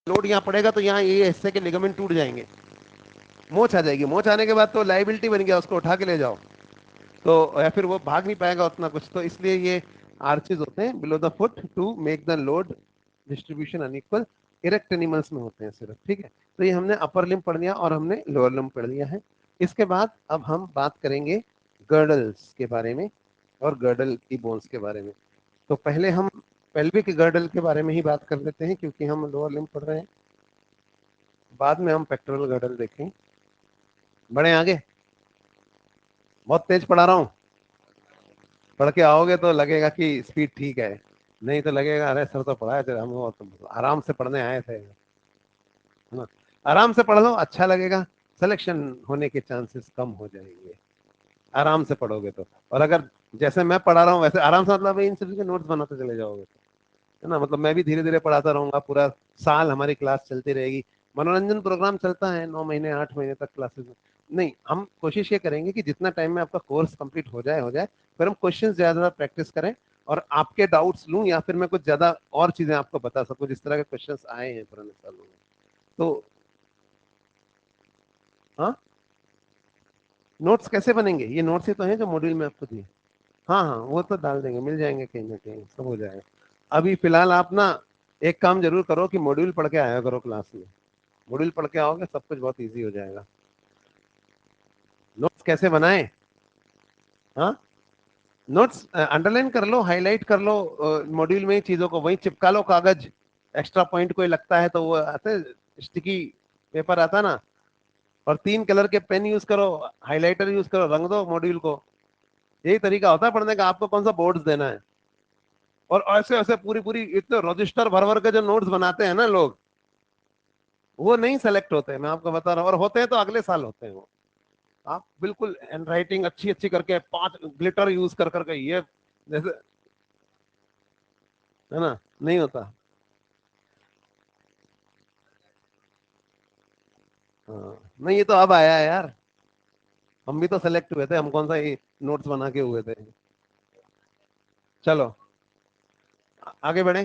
लोड यहाँ पड़ेगा तो यहाँ ये हिस्से के लिगामेंट टूट जाएंगे, मोच आ जाएगी। मोच आने के बाद तो लाइबिलिटी बन गया, उसको उठा के ले जाओ, तो या फिर वो भाग नहीं पाएगा उतना कुछ। तो इसलिए ये आर्चेज होते हैं below the foot to make the load distribution unequal. Erect animals में होते हैं सिर्फ। ठीक है, तो ये हमने अपर लिम्ब पढ़ लिया और हमने लोअर लिम्ब पढ़ लिया है। इसके बाद अब हम बात करेंगे गर्डल्स के बारे में और गर्डल की बोन्स के बारे में। तो पहले हम पेल्विक गर्डल के बारे में ही बात कर लेते हैं, क्योंकि हम लोअर लिम्ब पढ़ रहे हैं, बाद में हम पेक्टोरल गर्डल देखें। बढ़े आगे, बहुत तेज पढ़ा रहा हूँ। पढ़ के आओगे तो लगेगा कि स्पीड ठीक है, नहीं तो लगेगा अरे सर तो पढ़ाए थे हम, वो तो आराम से पढ़ने आए थे, है ना। आराम से पढ़ लो, अच्छा लगेगा, सिलेक्शन होने के चांसेस कम हो जाएंगे आराम से पढ़ोगे तो। और अगर जैसे मैं पढ़ा रहा हूँ वैसे आराम से, मतलब इन सभी के नोट्स बनाते चले जाओगे, है ना। मतलब मैं भी धीरे धीरे पढ़ाता रहूंगा, पूरा साल हमारी क्लास चलती रहेगी। मनोरंजन प्रोग्राम चलता है 9 महीने 8 महीने तक क्लासेस में। नहीं, हम कोशिश ये करेंगे कि जितना टाइम में आपका कोर्स कंप्लीट हो जाए फिर हम क्वेश्चन ज्यादा प्रैक्टिस करें, और आपके डाउट्स लूं, या फिर मैं कुछ ज्यादा और चीजें आपको बता सकूं जिस तरह के क्वेश्चंस आए हैं पुराने सालों में। तो हाँ, नोट्स कैसे बनेंगे? ये नोट्स ही तो हैं जो मॉड्यूल में आपको दिए। हाँ हाँ, वो तो डाल देंगे, मिल जाएंगे कहीं ना कहीं, सब हो जाएगा। अभी फिलहाल आप ना एक काम जरूर करो कि मॉड्यूल पढ़ के आया करो क्लास में। मॉड्यूल पढ़ के आओगे सब कुछ बहुत इजी हो जाएगा। नोट्स कैसे बनाए? हाँ, नोट्स अंडरलाइन कर लो, हाईलाइट कर लो, मॉड्यूल में ही चीजों को वहीं चिपका लो, कागज एक्स्ट्रा पॉइंट कोई लगता है तो वो आते स्टिकी पेपर आता ना, और 3 कलर के पेन यूज करो, हाइलाइटर यूज करो, रंग दो मॉड्यूल को। यही तरीका होता है पढ़ने का। आपको कौन सा बोर्ड्स देना है? और ऐसे ऐसे पूरी पूरी इतने रजिस्टर भर भर के जो नोट्स बनाते हैं ना लोग, वो नहीं सेलेक्ट होते, मैं आपको बता रहा हूँ, और होते हैं तो अगले साल होते हैं वो। आप बिल्कुल हैंड राइटिंग अच्छी अच्छी करके 5 ग्लिटर यूज कर करके ये जैसे, है ना, नहीं होता। हाँ, नहीं ये तो अब आया है यार, हम भी तो सेलेक्ट हुए थे, हम कौन सा ये नोट्स बना के हुए थे। चलो आगे बढ़े।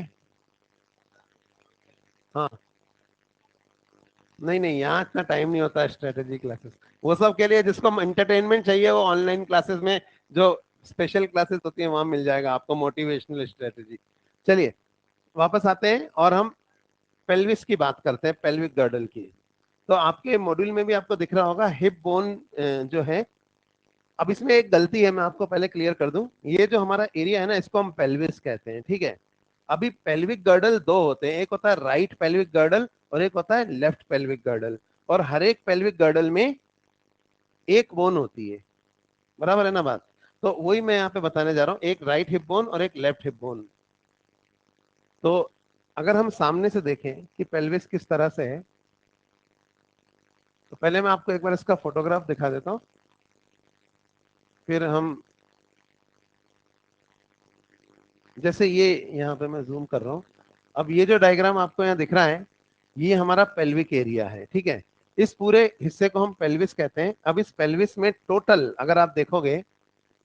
हाँ, नहीं नहीं, यहाँ इतना टाइम नहीं होता स्ट्रेटेजी क्लासेस, वो सब के लिए जिसको एंटरटेनमेंट चाहिए वो ऑनलाइन क्लासेस में, जो स्पेशल क्लासेस होती है वहां मिल जाएगा आपको मोटिवेशनल स्ट्रेटेजी। चलिए वापस आते हैं और हम पेल्विस की बात करते हैं, पेल्विक गर्डल की। तो आपके मॉड्यूल में भी आपको दिख रहा होगा हिप बोन जो है। अब इसमें एक गलती है, मैं आपको पहले क्लियर कर दूं, ये जो हमारा एरिया है ना इसको हम पेल्विस कहते हैं, ठीक है। अभी पेल्विक गर्डल दो होते हैं, एक होता है राइट पेल्विक गर्डल और एक होता है लेफ्ट पेल्विक गर्डल, और हर एक पेल्विक गर्डल में एक बोन होती है, बराबर है ना बात? तो वही मैं यहाँ पे बताने जा रहा हूँ, एक राइट हिप बोन और एक लेफ्ट हिप बोन। तो अगर हम सामने से देखें कि पेल्विस किस तरह से है, तो पहले मैं आपको एक बार इसका फोटोग्राफ दिखा देता हूँ, फिर हम, जैसे ये यहाँ पे मैं जूम कर रहा हूँ, अब ये जो डायग्राम आपको यहाँ दिख रहा है, ये हमारा पेल्विक एरिया है, ठीक है। इस पूरे हिस्से को हम पेल्विस कहते हैं। अब इस पेल्विस में टोटल अगर आप देखोगे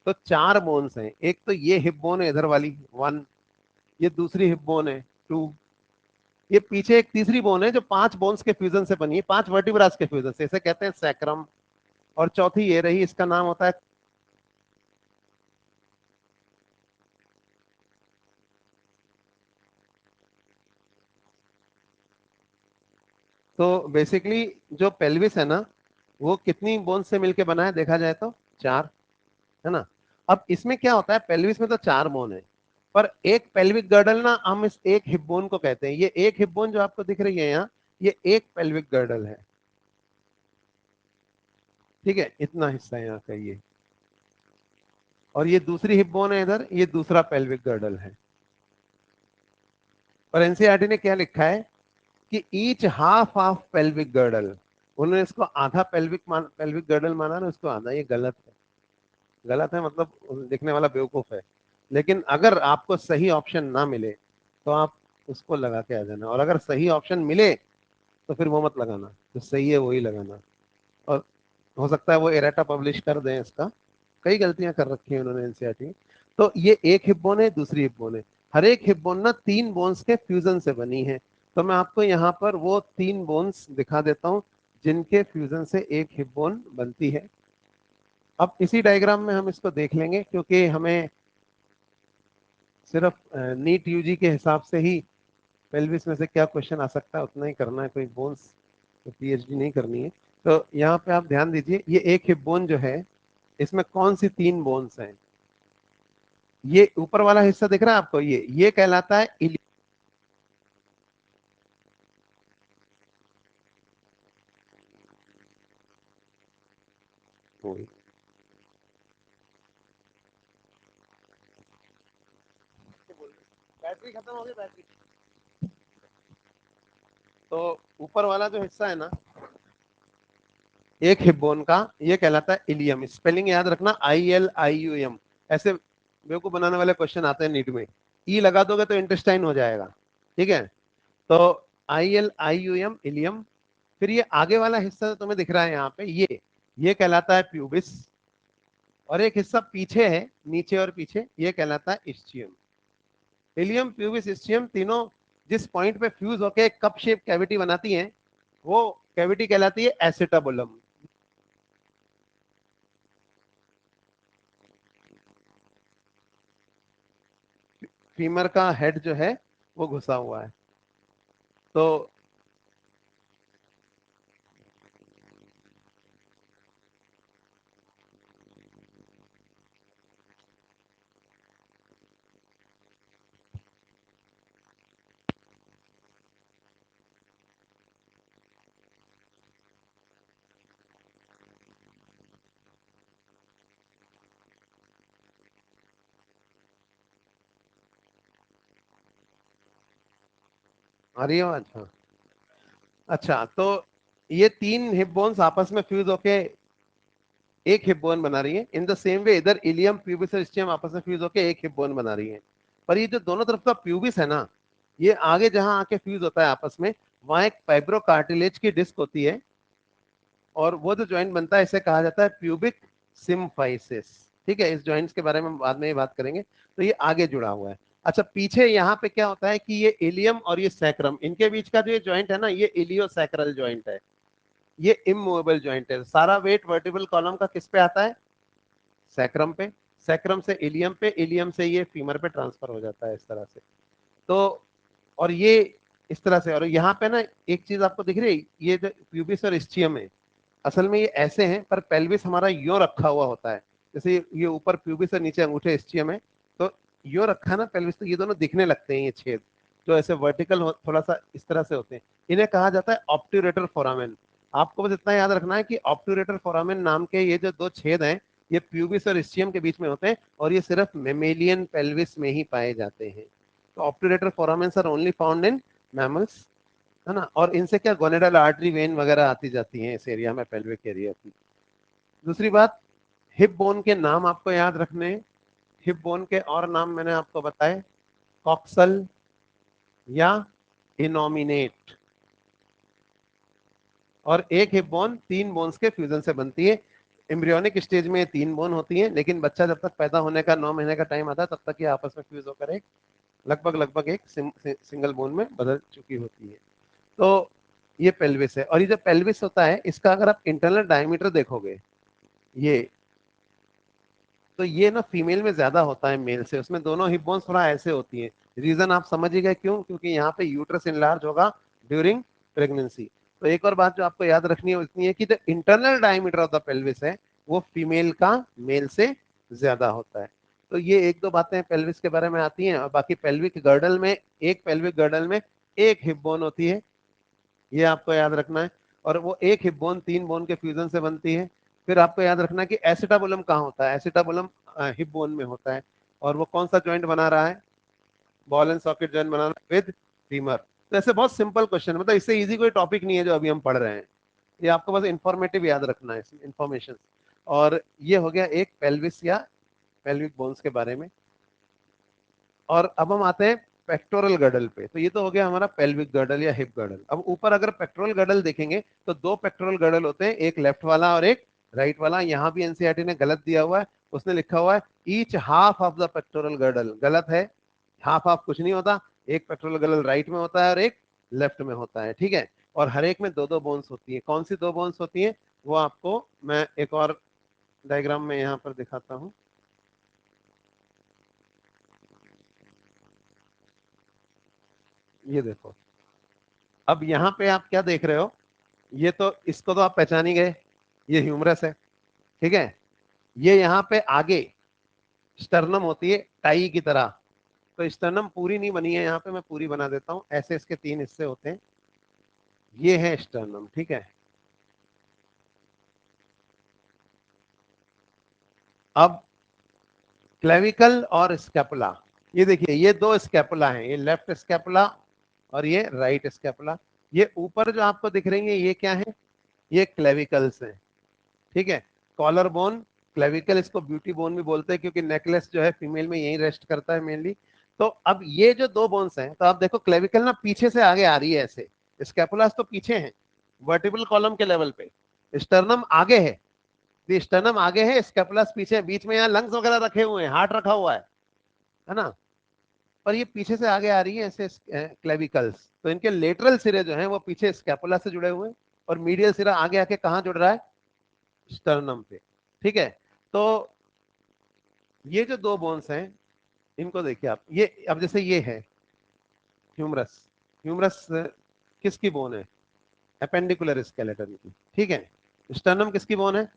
तो 4 बोन्स हैं। एक तो ये हिप बोन है इधर वाली 1, ये दूसरी हिप बोन है 2, ये पीछे एक तीसरी बोन है जो 5 बोन्स के फ्यूजन से बनी है, 5 वर्टिब्रास के फ्यूजन से, इसे कहते हैं सैक्रम। और चौथी ये रही, इसका नाम होता है, तो बेसिकली जो पेल्विस है ना वो कितनी बोन से मिलके बना है देखा जाए तो 4, है ना। अब इसमें क्या होता है, पेल्विस में तो 4 बोन है, पर एक पेल्विक गर्डल ना हम इस एक हिप बोन को कहते हैं। ये एक हिप बोन जो आपको दिख रही है यहाँ, ये एक पेल्विक गर्डल है, ठीक है, इतना हिस्सा यहाँ का ये। और ये दूसरी हिप बोन है इधर, ये दूसरा पेल्विक गर्डल है। और एनसीईआरटी ने क्या लिखा है कि each half of pelvic girdle, उन्होंने इसको आधा पेल्विक गर्डल माना ना, उसको आधा, ये गलत है। गलत है मतलब देखने वाला बेवकूफ है। लेकिन अगर आपको सही ऑप्शन ना मिले तो आप उसको लगा के आ जाना, और अगर सही ऑप्शन मिले तो फिर वो मत लगाना, जो सही है वही लगाना। और हो सकता है वो एरेटा पब्लिश कर दें इसका, कई गलतियां कर रखी है उन्होंने एनसीईआरटी। तो ये एक हिप बोन है, दूसरी हिप बोन है, हर एक हिप बोन ना 3 बोन्स के फ्यूजन से बनी है। तो मैं आपको यहाँ पर वो 3 बोन्स दिखा देता हूँ जिनके फ्यूजन से एक हिप बोन बनती है। अब इसी डायग्राम में हम इसको देख लेंगे, क्योंकि हमें सिर्फ नीट यूजी के हिसाब से ही पेल्विस में से क्या क्वेश्चन आ सकता है उतना ही करना है, कोई बोन्स तो पीएचडी नहीं करनी है। तो यहाँ पे आप ध्यान दीजिए, ये एक हिप बोन जो है इसमें कौन सी 3 बोन्स हैं? ये ऊपर वाला हिस्सा दिख रहा है आपको, ये कहलाता है बैटरी खत्म हो गई बैटरी। तो ऊपर वाला जो हिस्सा है ना एक हिप बोन का, ये कहलाता है इलियम। स्पेलिंग याद रखना, ILIUM। ऐसे बेवकूफ बनाने वाले क्वेश्चन आते हैं नीट में, ई लगा दोगे तो इंटेस्टाइन हो जाएगा, ठीक है। तो ILIUM, इलियम। फिर ये आगे वाला हिस्सा जो तुम्हें दिख रहा है यहाँ पे, ये कहलाता है प्यूबिस। और एक हिस्सा पीछे है, नीचे और पीछे, ये कहलाता है इस्चियम। इलियम, प्यूबिस, इस्चियम तीनों जिस पॉइंट पे फ्यूज होके एक कप शेप कैविटी बनाती हैं, वो कैविटी कहलाती है एसिटाबुलम। फीमर का हेड जो है वो घुसा हुआ है। तो आ रही है आवाज? हाँ। अच्छा, तो ये तीन हिप बोन्स आपस में फ्यूज होके एक हिप बोन बना रही है। इन द सेम वे इधर इलियम, प्यूबिस और स्टियम आपस में फ्यूज होके एक हिप बोन बना रही है। पर ये जो दोनों तरफ का प्यूबिस है ना, ये आगे जहां आके फ्यूज होता है आपस में, वहां एक फाइब्रो कार्टिलेज की डिस्क होती है, और वो जो ज्वाइंट बनता है इसे कहा जाता है प्यूबिक सिम्फाइसिस। ठीक है, इस ज्वाइंट्स के बारे में हम बाद में ही बात करेंगे। तो ये आगे जुड़ा हुआ है। अच्छा, पीछे यहाँ पे क्या होता है कि ये इलियम और ये सैक्रम, इनके बीच का जो ये ज्वाइंट है ना, ये इलियोसैक्रल ज्वाइंट है। ये इमूवेबल ज्वाइंट है। सारा वेट वर्टिबल कॉलम का किस पे आता है? सैक्रम पे। सैक्रम से इलियम पे, इलियम से ये फीमर पे ट्रांसफर हो जाता है इस तरह से। तो और ये इस तरह से, और यहाँ पे ना एक चीज आपको दिख रही है, ये जो प्यूबिस और स्चियम है, असल में ये ऐसे हैं, पर पेल्विस हमारा यो रखा हुआ होता है। जैसे ये ऊपर प्यूबिस और नीचे अंगूठे स्चियम है, तो यो रखा ना पेल्विस, तो ये दोनों दिखने लगते हैं, ये छेद जो ऐसे वर्टिकल थोड़ा सा इस तरह से होते हैं, इन्हें कहा जाता है ऑब्ट्यूरेटर फोरामेन। आपको बस इतना याद रखना है कि ऑब्ट्यूरेटर फोरामेन नाम के ये जो दो छेद हैं, ये प्यूबिस और स्चियम के बीच में होते हैं, और ये सिर्फ मेमेलियन पेल्विस में ही पाए जाते हैं। तो obturator foramen are only found in mammals, है ना। और इनसे क्या गोनेडल आर्टरी वेन वगैरह आती जाती हैं इस एरिया में, पेल्विक एरिया की। दूसरी बात, हिप बोन के नाम आपको याद रखने हैं। हिप बोन के और नाम मैंने आपको बताए, कॉक्सल या इनोमिनेट। और एक हिप बोन तीन बोन्स के फ्यूजन से बनती है। एम्ब्रियोनिक स्टेज में तीन बोन होती हैं, लेकिन बच्चा जब तक पैदा होने का 9 महीने का टाइम आता है, तब तक ये आपस में फ्यूज होकर एक लगभग एक सिंगल बोन में बदल चुकी होती है। तो ये पेल्विस है। और ये जो पेल्विस होता है, इसका अगर आप इंटरनल डायमीटर देखोगे, ये तो ये ना फीमेल में ज्यादा होता है मेल से। उसमें दोनों हिप बोन्स थोड़ा ऐसे होती है। रीजन आप समझ ही गए क्यों, क्योंकि यहाँ पे यूट्रस इनलार्ज होगा ड्यूरिंग प्रेगनेंसी। तो एक और बात जो आपको याद रखनी है इतनी है कि जो internal diameter of the pelvis है, वो फीमेल का मेल से ज्यादा होता है। तो ये एक दो बातें पेल्विस के बारे में आती हैं। और बाकी पेल्विक गर्डल में, एक पेल्विक गर्डल में एक हिप बोन होती है, ये आपको याद रखना है। और वो एक हिप बोन तीन बोन के फ्यूजन से बनती है। फिर आपको याद रखना है कि एसिटाबुलम कहाँ होता है? एसिटाबुलम हिप बोन में होता है। और वो कौन सा जॉइंट बना रहा है? बॉल एंड सॉकेट जॉइंट बना रहा है विद फीमर। तो ऐसे बहुत सिंपल क्वेश्चन, मतलब इससे इजी कोई टॉपिक नहीं है जो अभी हम पढ़ रहे हैं। ये आपको बस इंफॉर्मेटिव याद रखना है, इंफॉर्मेशन। और ये हो गया एक पेल्विस या पेल्विक बोन्स के बारे में। और अब हम आते हैं पेक्टोरल गर्डल पे। तो ये तो हो गया हमारा पेल्विक गर्डल या हिप गर्डल। अब ऊपर अगर पेक्टोरल गर्डल देखेंगे, तो दो पेक्टोरल गर्डल होते हैं, एक लेफ्ट वाला और एक राइट वाला। यहाँ भी एनसीईआरटी ने गलत दिया हुआ है, उसने लिखा हुआ है each half of the pectoral girdle. गलत है, हाफ हाफ कुछ नहीं होता। एक पेक्टोरल गर्डल राइट में होता है और एक लेफ्ट में होता है, ठीक है। और हर एक में दो दो बोन्स होती है। कौन सी दो बोन्स होती है वो आपको मैं एक और डायग्राम में यहाँ पर दिखाता हूँ। ये देखो, अब यहाँ पे आप क्या देख रहे हो? ये तो, इसको तो आप पहचान ही गए, ये ह्यूमरस है, ठीक है। ये यहाँ पे आगे स्टर्नम होती है टाई की तरह। तो स्टर्नम पूरी नहीं बनी है यहाँ पे, मैं पूरी बना देता हूँ। ऐसे इसके तीन हिस्से होते हैं, ये है स्टर्नम, ठीक है। अब क्लेविकल और स्कैपुला, ये देखिए, ये दो स्कैपुला हैं, ये लेफ्ट स्कैपुला और ये राइट स्कैपुला। ये ऊपर जो आपको दिख रही है ये क्या है? ये क्लेविकल्स हैं, ठीक है। कॉलर बोन, क्लेविकल, इसको ब्यूटी बोन भी बोलते हैं, क्योंकि नेकलेस जो है फीमेल में यही रेस्ट करता है मेनली। तो अब ये जो दो बोन्स हैं, तो आप देखो क्लेविकल ना पीछे से आगे आ रही है ऐसे, स्कैपुलास तो पीछे है वर्टिबल कॉलम के लेवल पे, स्टर्नम आगे है। स्टर्नम आगे है, स्कैपुलास पीछे है। बीच में यहाँ लंग्स वगैरह रखे हुए हैं, हार्ट रखा हुआ है ना। पर ये पीछे से आगे आ रही है ऐसे क्लेविकल्स। तो इनके लेटरल सिरे जो हैं वो पीछे स्कैपुला से जुड़े हुए हैं, और मीडियल सिरा आगे आके कहाँ जुड़ रहा है? स्टर्नम पे, ठीक है। तो ये जो दो बोन्स हैं, इनको देखिए आप, ये अब जैसे ये है ह्यूमरस, ह्यूमरस किसकी बोन है? अपेंडिकुलर स्केलेटन की, ठीक है। स्टर्नम किसकी बोन है?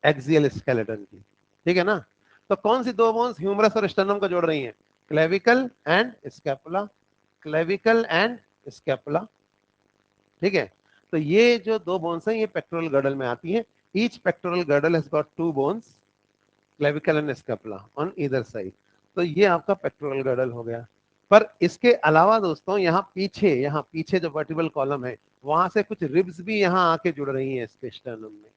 एक्सियल स्केलेटन की, ठीक है ना। तो कौन सी दो बोन्स ह्यूमरस और स्टर्नम को जोड़ रही हैं? Clavicle and scapula, clavicle and scapula, ठीक है। तो ये जो दो बोन्स हैं ये पेक्टोरल गर्डल में आती है। Each pectoral girdle has got two bones, clavicle and scapula on either side. तो ये आपका पेक्टोरल गर्डल हो गया। पर इसके अलावा दोस्तों यहाँ पीछे जो वर्टिबल कॉलम है वहां से कुछ रिब्स भी यहाँ आके जुड़ रही हैं इसके स्टर्नम में।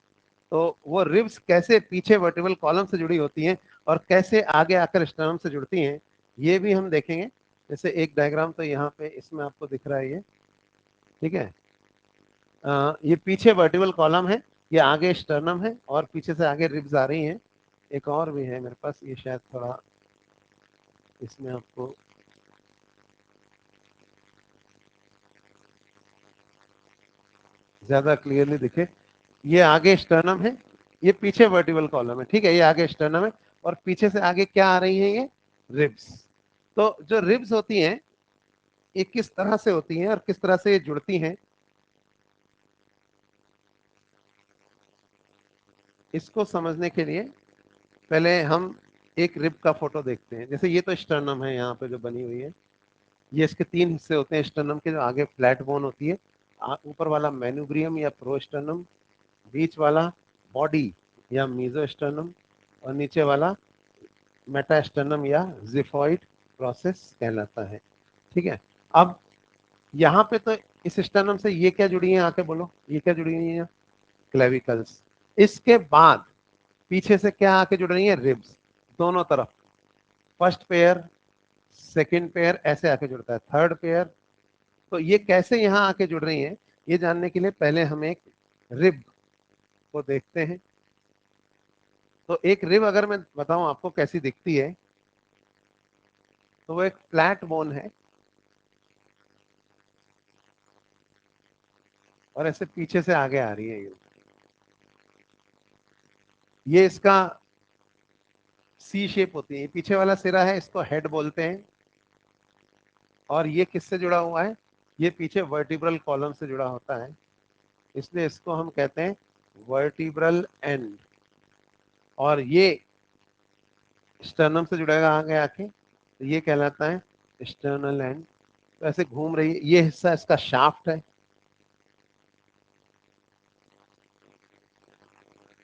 तो वो रिब्स कैसे पीछे वर्टिबल कॉलम से जुड़ी होती हैं और कैसे आगे आकर स्टर्नम से जुड़ती हैं, ये भी हम देखेंगे। जैसे एक डायग्राम तो यहाँ पे इसमें आपको दिख रहा है ये, ठीक है। ये पीछे वर्टिबल कॉलम है, ये आगे स्टर्नम है और पीछे से आगे रिब्स आ रही हैं। एक और भी है मेरे पास, ये शायद थोड़ा इसमें आपको ज्यादा क्लियरली दिखे। ये आगे स्टर्नम है, ये पीछे वर्टिबल कॉलम है, ठीक है। ये आगे स्टर्नम है और पीछे से आगे क्या आ रही है? ये रिब्स। तो जो रिब्स होती हैं ये किस तरह से होती हैं और किस तरह से ये जुड़ती हैं, इसको समझने के लिए पहले हम एक रिब का फोटो देखते हैं। जैसे ये तो स्टर्नम है यहाँ पे जो बनी हुई है, ये इसके तीन हिस्से होते हैं स्टर्नम के। जो आगे फ्लैट बोन होती है, ऊपर वाला मैन्यूब्रियम या प्रोस्टर्नम, बीच वाला बॉडी या मीजोस्टर्नम और नीचे वाला मेटास्टर्नम या जिफॉइड प्रोसेस कहलाता है, ठीक है। अब यहाँ पे तो इस स्टर्नम से ये क्या जुड़ी है आके बोलो, ये क्या जुड़ी हुई है? क्लेविकल्स। इसके बाद पीछे से क्या आके जुड़ रही है? रिब्स, दोनों तरफ। फर्स्ट पेयर, सेकंड पेयर ऐसे आके जुड़ता है, थर्ड पेयर। तो ये कैसे यहाँ आके जुड़ रही हैं, ये जानने के लिए पहले हम एक रिब को देखते हैं। तो एक रिब अगर मैं बताऊं आपको कैसी दिखती है, तो वो एक फ्लैट बोन है और ऐसे पीछे से आगे आ रही है। ये इसका सी शेप होती है। पीछे वाला सिरा है, इसको हेड बोलते हैं। और ये किससे जुड़ा हुआ है? ये पीछे वर्टिब्रल कॉलम से जुड़ा होता है, इसलिए इसको हम कहते हैं वर्टिब्रल एंड। और ये स्टर्नम से जुड़ेगा आगे आके, तो ये कहलाता है स्टर्नल एंड। तो ऐसे घूम रही है, ये हिस्सा इसका शाफ्ट है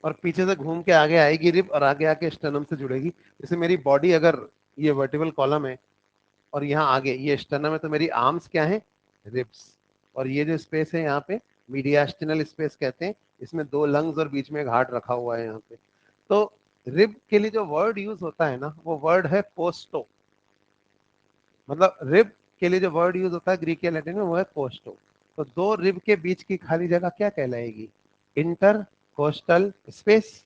और पीछे से घूम के आगे आएगी रिब और आगे आके स्टर्नम से जुड़ेगी। जैसे मेरी बॉडी अगर ये वर्टिबल कॉलम है और यहाँ आगे ये स्टर्नम है, तो मेरी आर्म्स क्या है? रिब्स। और ये जो स्पेस है यहाँ पे मीडियास्टिनल स्पेस कहते हैं। इसमें दो लंग्स और बीच में एक हार्ट रखा हुआ है यहाँ पे। तो रिब के लिए जो वर्ड यूज होता है ना, वो वर्ड है कोस्टो। मतलब रिब के लिए जो वर्ड यूज होता है ग्रीक या लैटिन में, वो है कोस्टो। तो दो रिब के बीच की खाली जगह क्या कहलाएगी? इंटर कोस्टल स्पेस,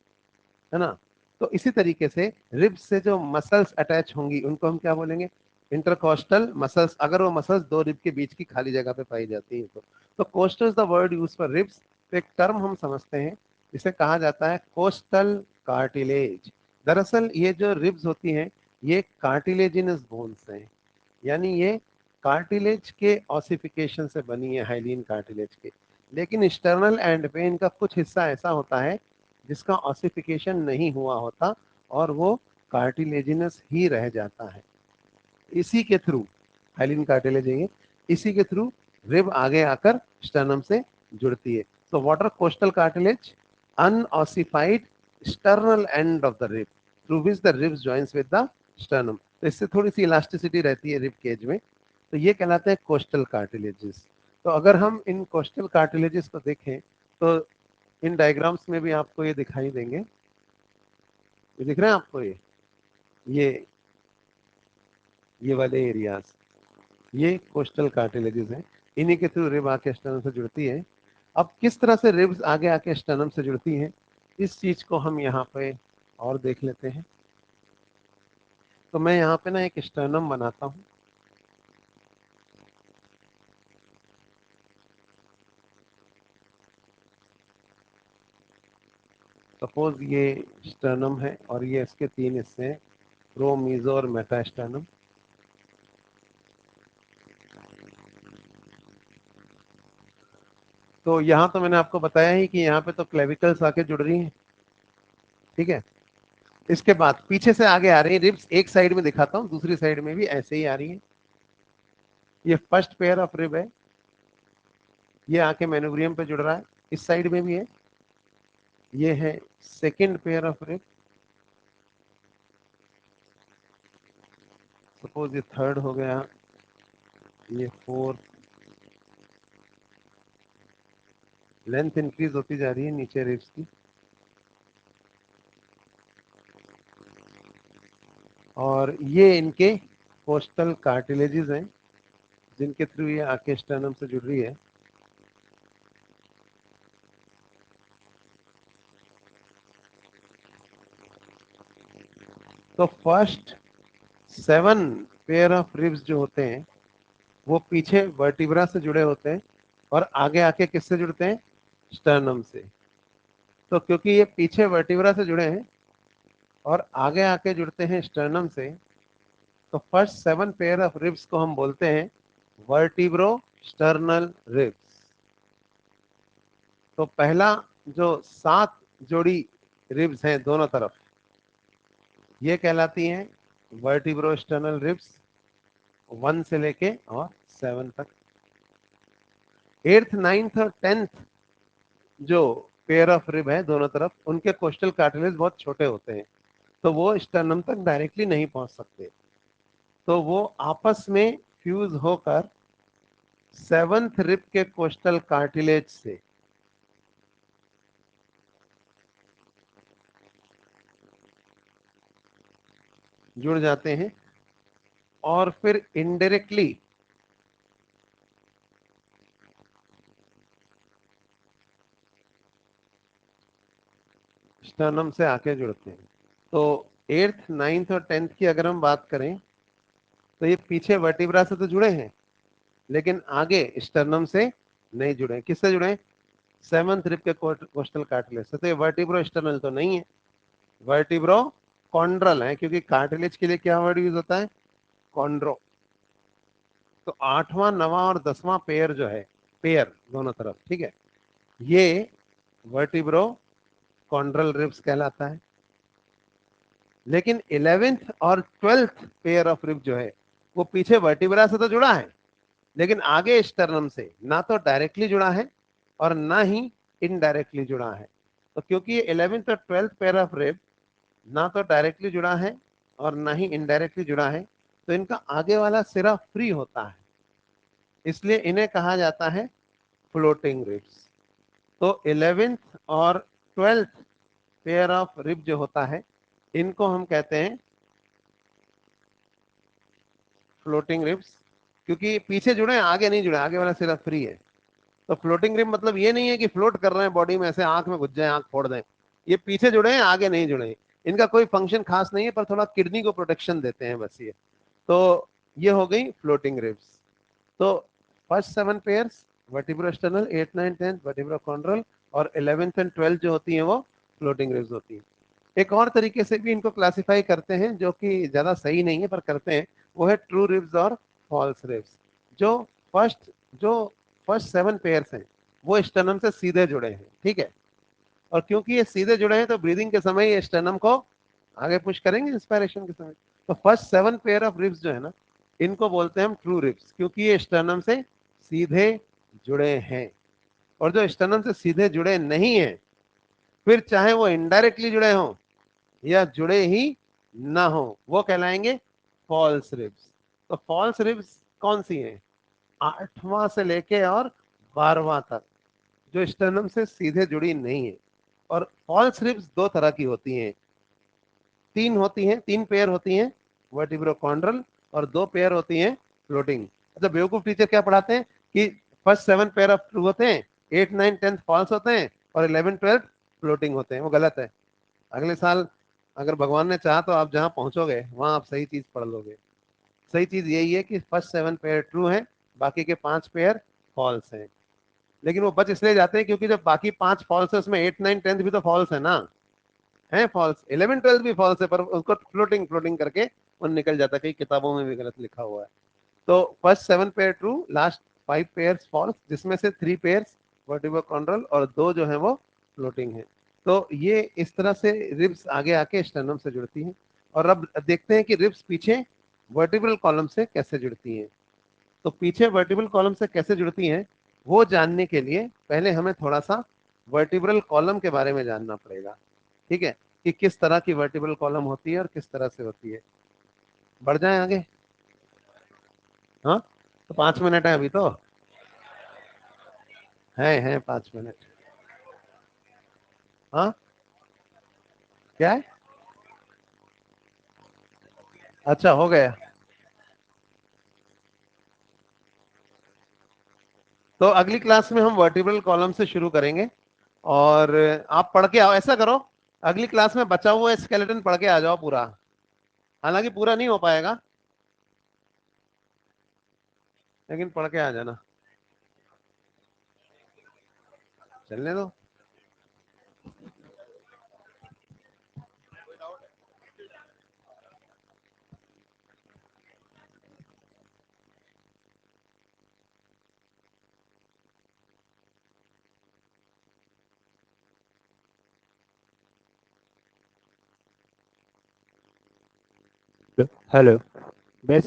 है ना। तो इसी तरीके से रिब्स से जो मसल्स अटैच होंगी उनको हम क्या बोलेंगे? इंटरकोस्टल मसल्स, अगर वो मसल्स दो रिब के बीच की खाली जगह पे पाई जाती है तो coastal is the word use for ribs. तो एक टर्म हम समझते हैं, इसे कहा जाता है कोस्टल कार्टिलेज। दरअसल ये जो रिब्स होती हैं ये कार्टिलेजिनस बोन्स हैं, यानी ये कार्टिलेज के ऑसिफिकेशन से बनी है, हाइलिन कार्टिलेज के। लेकिन स्टर्नल एंड पे इनका कुछ हिस्सा ऐसा होता है जिसका ऑसिफिकेशन नहीं हुआ होता और वो कार्टिलेजिनस ही रह जाता है। इसी के थ्रू हाइलिन कार्टिलेज है ये, इसी के थ्रू रिब आगे आकर स्टर्नम से जुड़ती है। So water costal cartilage unossified sternal end of the rib through which the ribs joins with the sternum. तो इससे थोड़ी सी इलास्टिसिटी रहती है रिब केज में, तो ये कहलाते हैं कोस्टल कार्टिलेजेस। तो अगर हम इन कोस्टल कार्टिलेजेस को देखें तो इन डायग्राम्स में भी आपको ये दिखाई देंगे। ये दिख रहे हैं आपको? ये ये वाले एरियाज, ये कोस्टल कार्टिलेजेस हैं। इन्हीं के थ्रू रिब आके स्टर्नम से जुड़ती है। अब किस तरह से रिब्स आगे आके स्टर्नम से जुड़ती हैं, इस चीज को हम यहाँ पे और देख लेते हैं। तो मैं यहाँ पे ना एक स्टर्नम बनाता हूँ। सपोज ये स्टर्नम है और ये इसके तीन हिस्से हैं, प्रो मीजो और मेटास्टर्नम। तो यहाँ तो मैंने आपको बताया ही कि यहाँ पे तो क्लेविकल्स आके जुड़ रही हैं, ठीक है। इसके बाद पीछे से आगे आ रही है रिब्स, एक साइड में दिखाता हूँ, दूसरी साइड में भी ऐसे ही आ रही है। ये फर्स्ट पेयर ऑफ रिब है, ये आके मेनोब्रियम पे जुड़ रहा है, इस साइड में भी है। ये है second pair of rib, suppose ये थर्ड हो गया, ये फोर्थ। लेंथ इंक्रीज होती जा रही है नीचे रिब्स की, और ये इनके कोस्टल कार्टिलेजेस हैं जिनके थ्रू ये आके स्टर्नम से जुड़ रही है। तो फर्स्ट 7 पेयर ऑफ रिब्स जो होते हैं वो पीछे वर्टिब्रा से जुड़े होते हैं और आगे आके किससे जुड़ते हैं, स्टर्नम से। तो क्योंकि ये पीछे वर्टिब्रा से जुड़े हैं और आगे आके जुड़ते हैं स्टर्नम से, तो फर्स्ट 7 पेयर ऑफ रिब्स को हम बोलते हैं वर्टिब्रो स्टर्नल रिब्स। तो पहला जो 7 जोड़ी रिब्स हैं दोनों तरफ, ये कहलाती हैं वर्टिब्रो स्टर्नल रिब्स, 1 से लेके और 7 तक। 8th 9th और 10th जो पेयर ऑफ रिब है दोनों तरफ, उनके कोस्टल कार्टिलेज बहुत छोटे होते हैं, तो वो स्टर्नम तक डायरेक्टली नहीं पहुंच सकते, तो वो आपस में फ्यूज होकर 7th रिब के कोस्टल कार्टिलेज से जुड़ जाते हैं और फिर इनडायरेक्टली स्टर्नम से आके जुड़ते हैं। तो 8th 9th और 10th की अगर हम बात करें तो ये पीछे वर्टिब्रा से तो जुड़े हैं लेकिन आगे स्टर्नम से नहीं जुड़े। किससे जुड़े, 7th रिब के कोस्टल कार्टिलेज से। तो ये वर्टिब्रो स्टर्नल तो नहीं है, वर्टिब्रो कॉन्ड्रल है, क्योंकि कार्टिलेज के लिए क्या वर्ड यूज होता है, कॉन्ड्रो। तो 8वां 9वां और 10वां पेयर जो है, पेयर दोनों तरफ, ठीक है, ये वर्टिब्रो कॉन्ड्रल रिब्स कहलाता है। लेकिन 11th और 12th पेयर ऑफ रिब जो है वो पीछे वर्टिब्रा से तो जुड़ा है लेकिन आगे स्टर्नम से ना तो डायरेक्टली जुड़ा है और ना ही इनडायरेक्टली जुड़ा है। तो क्योंकि ये 11th और 12th पेयर ऑफ रिब ना तो डायरेक्टली जुड़ा है और ना ही इनडायरेक्टली जुड़ा है, तो इनका आगे वाला सिरा फ्री होता है, इसलिए इन्हें कहा जाता है फ्लोटिंग रिब्स। तो 11th और 12th पेयर ऑफ रिब जो होता है इनको हम कहते हैं फ्लोटिंग रिब्स, क्योंकि पीछे जुड़े हैं आगे नहीं जुड़े, आगे वाला सिरा फ्री है। तो फ्लोटिंग रिब मतलब ये नहीं है कि फ्लोट कर रहे हैं बॉडी में, ऐसे आंख में घुस जाए आंख फोड़ दें। ये पीछे जुड़े हैं आगे नहीं जुड़े हैं, इनका कोई फंक्शन खास नहीं है, पर थोड़ा किडनी को प्रोटेक्शन देते हैं बस ये। तो ये हो गई फ्लोटिंग रिब्स। तो first 7 pairs vertebro sternal, 8 9 10 vertebro chondral, और 11th एंड 12th जो होती हैं वो फ्लोटिंग रिब्स होती हैं। एक और तरीके से भी इनको क्लासिफाई करते हैं जो कि ज्यादा सही नहीं है पर करते हैं, वो है ट्रू रिब्स और फॉल्स रिब्स। जो फर्स्ट जो फर्स्ट 7 पेयर्स हैं वो स्टर्नम से सीधे जुड़े हैं, ठीक है, और क्योंकि ये सीधे जुड़े हैं तो ब्रीदिंग के समय ये स्टर्नम को आगे पुश करेंगे इंस्पायरेशन के समय। तो फर्स्ट 7 पेयर ऑफ रिब्स जो है ना, इनको बोलते हैं हम ट्रू रिब्स, क्योंकि ये स्टर्नम से सीधे जुड़े हैं। और जो स्टर्नम से सीधे जुड़े नहीं है, फिर चाहे वो इनडायरेक्टली जुड़े हों या जुड़े ही ना हो, वो कहलाएंगे फॉल्स रिब्स। तो फॉल्स रिब्स कौन सी हैं, 8वां से लेके और 12वां तक, जो स्टर्नम से सीधे जुड़ी नहीं है। और फॉल्स रिब्स 2 तरह की होती हैं, 3 होती हैं, 3 पेयर होती हैं, वर्टिब्रोकॉन्ड्रल, और 2 पेयर होती हैं फ्लोटिंग। अच्छा बेवकूफ टीचर क्या पढ़ाते हैं कि फर्स्ट 7 पेयर ऑफ ट्रू होते हैं, 8 9 10 फॉल्स होते हैं और 11 12 फ्लोटिंग होते हैं। वो गलत है। अगले साल अगर भगवान ने चाहा तो आप जहां पहुंचोगे वहां आप सही चीज पढ़ लोगे। सही चीज यही है कि फर्स्ट 7 पेयर ट्रू है, बाकी के 5 पेयर फॉल्स हैं। लेकिन वो बच इसलिए जाते हैं क्योंकि जब बाकी 5 फॉल्स है उसमें 8 9 10 भी तो फॉल्स है ना, है फॉल्स, 11 12 भी फॉल्स है, पर उसको फ्लोटिंग फ्लोटिंग करके वो निकल जाता है, कई किताबों में भी गलत लिखा हुआ है। तो first 7 pair true, last 5 pairs false, जिसमें से 3 पेयर्स वर्टिब्रल कॉन्ड्रल और 2 जो है वो फ्लोटिंग है। तो ये इस तरह से रिब्स आगे आके स्टर्नम से जुड़ती हैं। और अब देखते हैं कि रिब्स पीछे वर्टिब्रल कॉलम से कैसे जुड़ती हैं। तो पीछे वर्टिब्रल कॉलम से कैसे जुड़ती हैं वो जानने के लिए पहले हमें थोड़ा सा वर्टिब्रल कॉलम के बारे में जानना पड़ेगा। ठीक है, कि किस तरह की वर्टिब्रल कॉलम होती है और किस तरह से होती है। बढ़ जाए आगे। हाँ, तो 5 मिनट है अभी तो। है 5 मिनट। हाँ, क्या है? अच्छा, हो गया। तो अगली क्लास में हम वर्टिब्रल कॉलम से शुरू करेंगे। और आप पढ़ के आओ, ऐसा करो, अगली क्लास में बचा हुआ स्केलेटन पढ़ के आ जाओ पूरा। हालांकि पूरा नहीं हो पाएगा, लेकिन पढ़ के आ जाना। चलने दो। हेलो। बेसिक